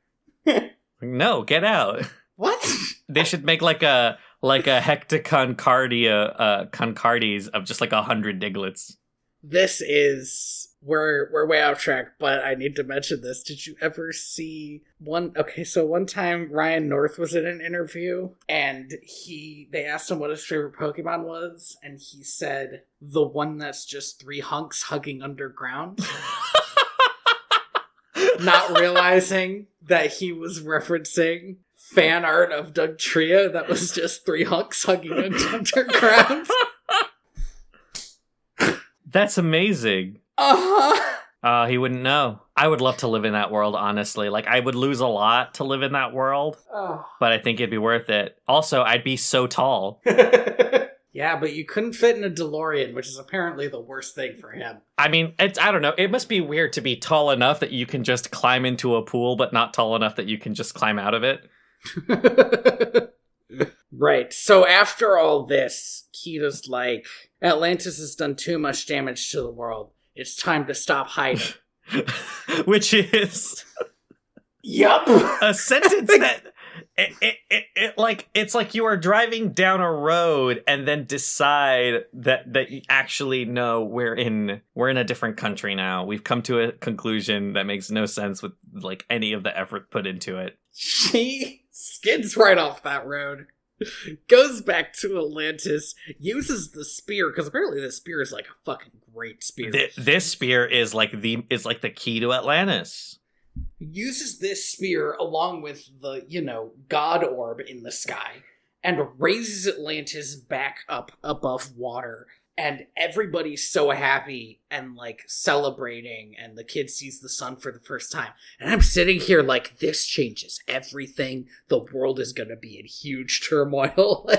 Speaker 1: No, get out.
Speaker 2: What?
Speaker 1: They should make like a Hectoconcardia Concardies of just like 100 Digletts.
Speaker 2: This is... We're way off track, but I need to mention this. Did you ever see one time Ryan North was in an interview and they asked him what his favorite Pokemon was, and he said the one that's just 3 hunks hugging underground. Not realizing that he was referencing fan art of Doug Trio that was just 3 hunks hugging underground.
Speaker 1: That's amazing. He wouldn't know. I would love to live in that world, honestly. Like, I would lose a lot to live in that world, but I think it'd be worth it. Also, I'd be so tall.
Speaker 2: Yeah, but you couldn't fit in a DeLorean, which is apparently the worst thing for him.
Speaker 1: I mean, I don't know. It must be weird to be tall enough that you can just climb into a pool, but not tall enough that you can just climb out of it.
Speaker 2: Right. So after all this, Kida's like, Atlantis has done too much damage to the world. It's time to stop hiding.
Speaker 1: Which is
Speaker 2: Yup.
Speaker 1: a sentence that it's like you are driving down a road and then decide that you actually know we're in a different country now. We've come to a conclusion that makes no sense with like any of the effort put into it.
Speaker 2: She skids right off that road, goes back to Atlantis, uses the spear, because apparently the spear is like a fucking great spear.
Speaker 1: This spear is like the key to Atlantis.
Speaker 2: Uses this spear along with the, god orb in the sky and raises Atlantis back up above water. And everybody's so happy and, like, celebrating, and the kid sees the sun for the first time. And I'm sitting here like, this changes everything. The world is gonna be in huge turmoil.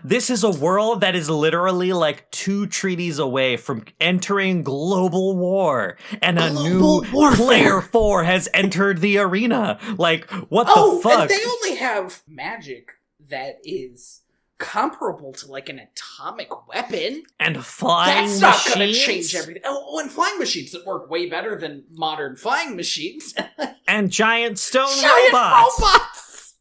Speaker 1: This is a world that is literally, like, 2 treaties away from entering global war. And a new Player 4 has entered the arena. Like, what the fuck?
Speaker 2: And they only have magic that is comparable to like an atomic weapon
Speaker 1: and flying machines.
Speaker 2: That's not going to change everything. Oh, and flying machines that work way better than modern flying machines.
Speaker 1: And giant stone robots.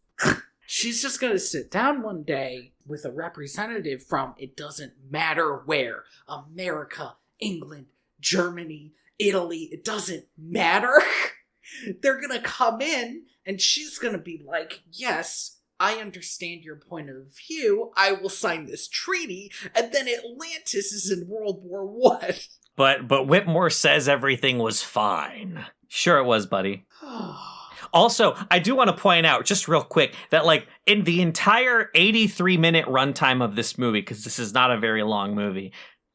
Speaker 2: She's just going to sit down one day with a representative from, it doesn't matter where, America, England, Germany, Italy, it doesn't matter. They're going to come in and she's going to be like, yes, I understand your point of view. I will sign this treaty, and then Atlantis is in World War I.
Speaker 1: But Whitmore says everything was fine. Sure it was, buddy. Also, I do want to point out, just real quick, that like in the entire 83-minute runtime of this movie, because this is not a very long movie,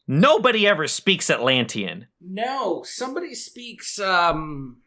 Speaker 1: nobody ever speaks Atlantean.
Speaker 2: No, somebody speaks, I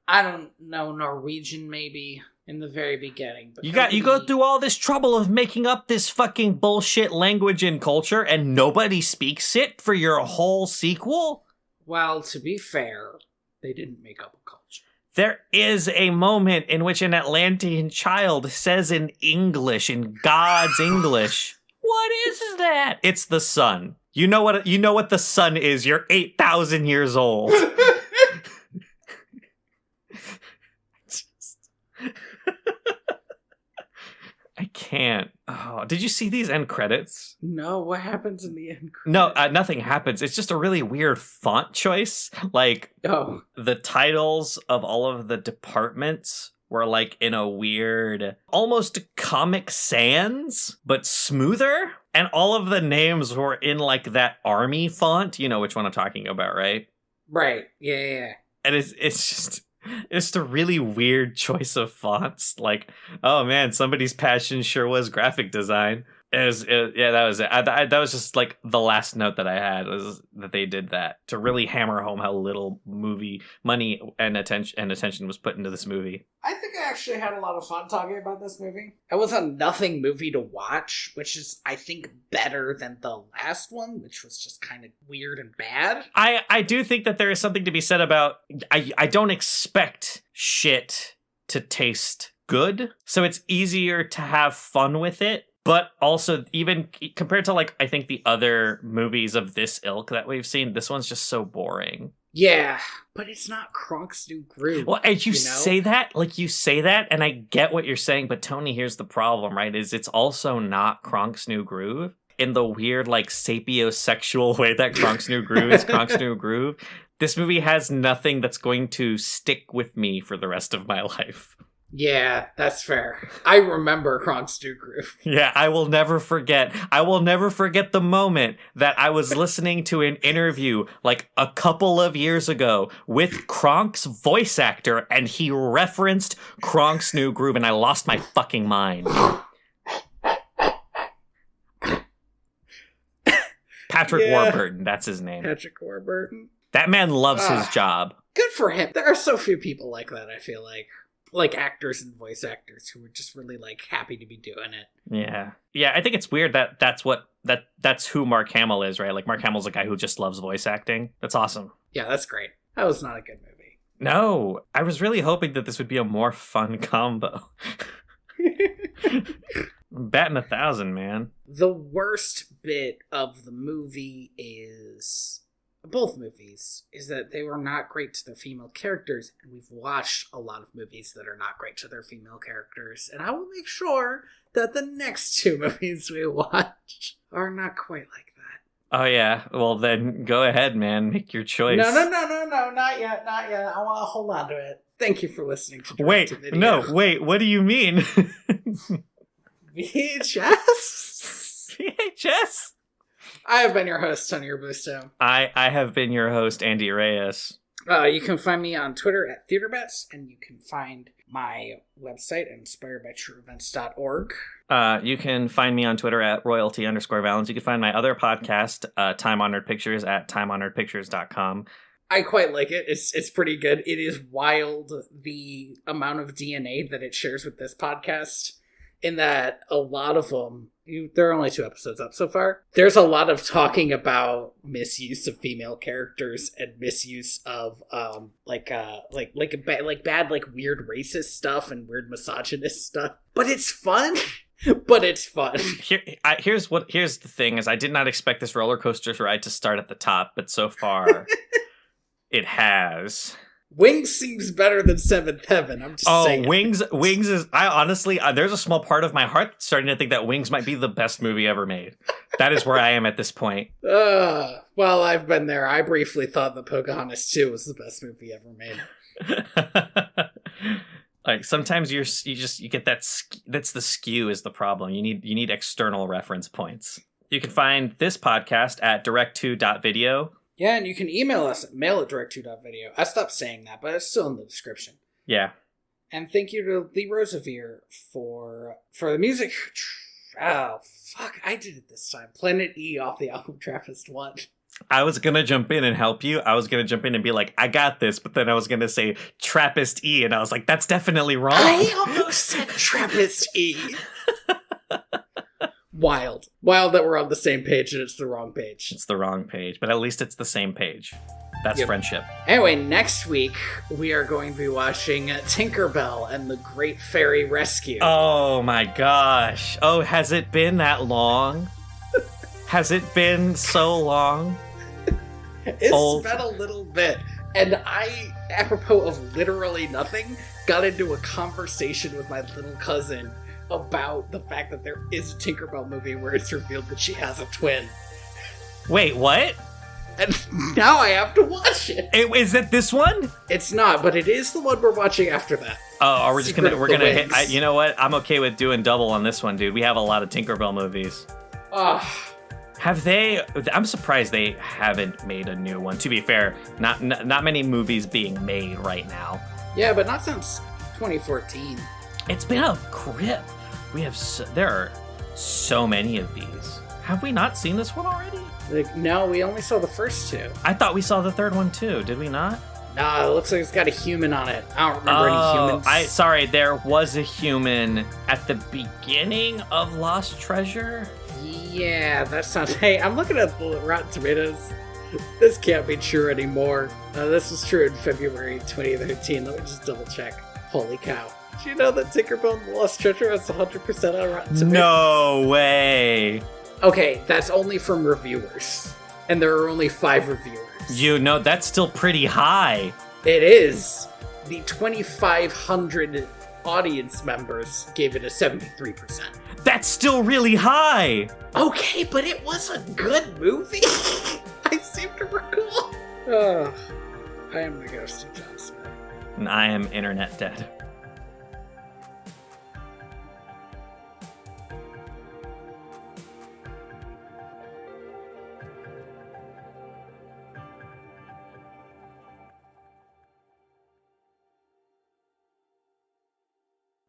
Speaker 2: don't know, Norwegian maybe. In the very beginning. But
Speaker 1: you go through all this trouble of making up this fucking bullshit language and culture and nobody speaks it for your whole sequel?
Speaker 2: Well, to be fair, they didn't make up a culture.
Speaker 1: There is a moment in which an Atlantean child says in English, in God's English, what is that? It's the sun. You know what the sun is. You're 8,000 years old. I can't. Oh, did you see these end credits?
Speaker 2: No, what happens in the end credits?
Speaker 1: No, nothing happens. It's just a really weird font choice. Like, the titles of all of the departments were like in a weird, almost Comic Sans, but smoother. And all of the names were in like that army font. You know which one I'm talking about, right?
Speaker 2: Right. Yeah.
Speaker 1: And it's a really weird choice of fonts. Like, oh man, somebody's passion sure was graphic design. That was it. That was just like the last note that I had was that they did that to really hammer home how little movie money and attention was put into this movie.
Speaker 2: I think I actually had a lot of fun talking about this movie. It was a nothing movie to watch, which is, I think, better than the last one, which was just kind of weird and bad.
Speaker 1: I do think that there is something to be said about, I don't expect shit to taste good, so it's easier to have fun with it. But also, even compared to, like, I think the other movies of this ilk that we've seen, this one's just so boring.
Speaker 2: Yeah, but it's not Kronk's New Groove.
Speaker 1: Well, and you say that, and I get what you're saying, but Tony, here's the problem, right? Is it's also not Kronk's New Groove in the weird, like, sapiosexual way that Kronk's New Groove is Kronk's New Groove. This movie has nothing that's going to stick with me for the rest of my life.
Speaker 2: Yeah, that's fair. I remember Kronk's New Groove.
Speaker 1: Yeah, I will never forget the moment that I was listening to an interview like a couple of years ago with Kronk's voice actor, and he referenced Kronk's New Groove, and I lost my fucking mind. Patrick Warburton, that's his name.
Speaker 2: Patrick Warburton.
Speaker 1: That man loves his job.
Speaker 2: Good for him. There are so few people like that, I feel like. Like actors and voice actors who are just really like happy to be doing it.
Speaker 1: Yeah, I think it's weird that that's who Mark Hamill is, right? Like Mark Hamill's a guy who just loves voice acting. That's awesome.
Speaker 2: Yeah, that's great. That was not a good movie.
Speaker 1: No, I was really hoping that this would be a more fun combo. I'm batting 1,000, man.
Speaker 2: The worst bit of the movie is, both movies, is that they were not great to their female characters, and we've watched a lot of movies that are not great to their female characters, and I will make sure that the next two movies we watch are not quite like that.
Speaker 1: Oh, yeah. Well, then go ahead, man. Make your choice.
Speaker 2: No, not yet. I want to hold on to it. Thank you for listening to
Speaker 1: Wait, no, wait, what do you mean?
Speaker 2: VHS?
Speaker 1: VHS?
Speaker 2: I have been your host, Tony Robusto.
Speaker 1: I have been your host, Andy Reyes.
Speaker 2: You can find me on Twitter at TheaterBets, and you can find my website at inspiredbytrueevents.org.
Speaker 1: You can find me on Twitter at royalty_valence. You can find my other podcast, Time Honored Pictures, at timehonoredpictures.com.
Speaker 2: I quite like it. It's pretty good. It is wild, the amount of DNA that it shares with this podcast, in that a lot of them, there are only 2 episodes up so far. There's a lot of talking about misuse of female characters and misuse of bad weird racist stuff and weird misogynist stuff. But it's fun. Here's the thing: is I did not expect this roller coaster ride to start at the top, but so far it has. Wings seems better than Seventh Heaven. I'm just saying.
Speaker 1: Wings is. I honestly, there's a small part of my heart that's starting to think that Wings might be the best movie ever made. That is where I am at this point.
Speaker 2: Well, I've been there. I briefly thought that Pocahontas 2 was the best movie ever made.
Speaker 1: Like sometimes you get that's the skew is the problem. You need external reference points. You can find this podcast at directto.video.
Speaker 2: Yeah, and you can email us at mail@directto.video. I stopped saying that, but it's still in the description.
Speaker 1: Yeah.
Speaker 2: And thank you to Lee Rosevere for the music. Oh, fuck, I did it this time. Planet E off the album Trappist 1.
Speaker 1: I was going to jump in and help you. I was going to jump in and be like, I got this. But then I was going to say Trappist E, and I was like, that's definitely wrong.
Speaker 2: I almost said Trappist E. Wild that we're on the same page and it's the wrong page.
Speaker 1: It's the wrong page, but at least it's the same page. That's friendship.
Speaker 2: Anyway, next week we are going to be watching Tinkerbell and the Great Fairy Rescue.
Speaker 1: Oh my gosh. Oh, has it been that long? Has it been so long?
Speaker 2: It's been a little bit. And I, apropos of literally nothing, got into a conversation with my little cousin about the fact that there is a Tinkerbell movie where it's revealed that she has a twin.
Speaker 1: Wait, what?
Speaker 2: And now I have to watch it.
Speaker 1: Is it this one?
Speaker 2: It's not, but it is the one we're watching after that.
Speaker 1: Oh, we're gonna hit, you know what? I'm okay with doing double on this one, dude. We have a lot of Tinkerbell movies. Have they? I'm surprised they haven't made a new one. To be fair, not many movies being made right now.
Speaker 2: Yeah, but not since 2014.
Speaker 1: It's been a grip. There are so many of these. Have we not seen this one already?
Speaker 2: No, we only saw the first 2.
Speaker 1: I thought we saw the third one too. Did we not?
Speaker 2: Nah, it looks like it's got a human on it. I don't remember any humans.
Speaker 1: Sorry, there was a human at the beginning of Lost Treasure.
Speaker 2: Yeah, that sounds... Hey, I'm looking at the Rotten Tomatoes. This can't be true anymore. This was true in February 2013. Let me just double check. Holy cow. Did you know that Tinkerbell and the Lost Treasure has 100% on Rotten Tomatoes?
Speaker 1: No way.
Speaker 2: Okay, that's only from reviewers. And there are only 5 reviewers.
Speaker 1: You know, that's still pretty high.
Speaker 2: It is. The 2,500 audience members gave it a 73%.
Speaker 1: That's still really high.
Speaker 2: Okay, but it was a good movie. I seem to recall. I am the ghost of John Smith.
Speaker 1: And I am internet dead.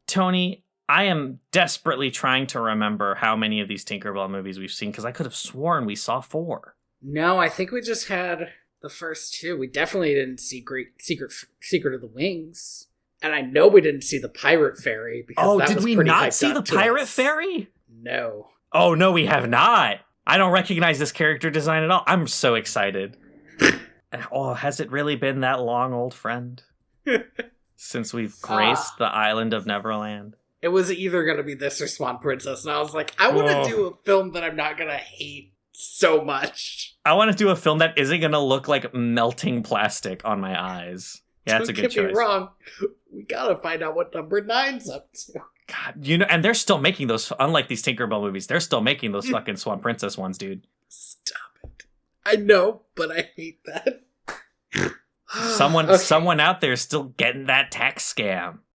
Speaker 1: Tony, I am desperately trying to remember how many of these Tinkerbell movies we've seen, because I could have sworn we saw 4.
Speaker 2: No, I think we just had the first 2. We definitely didn't see Secret of the Wings. And I know we didn't see the Pirate Fairy. Because
Speaker 1: did we not see the Pirate Fairy?
Speaker 2: No.
Speaker 1: Oh, no, we have not. I don't recognize this character design at all. I'm so excited. Has it really been that long, old friend? Since we've graced the island of Neverland.
Speaker 2: It was either going to be this or Swan Princess, and I was like, I want to do a film that I'm not going to hate so much.
Speaker 1: I want to do a film that isn't going to look like melting plastic on my eyes. Yeah, that's a good choice.
Speaker 2: Don't get me wrong. We got to find out what number 9's up to.
Speaker 1: God, and they're still making those, unlike these Tinkerbell movies, they're still making those fucking Swan Princess ones, dude.
Speaker 2: Stop it. I know, but I hate that.
Speaker 1: Someone out there is still getting that tax scam.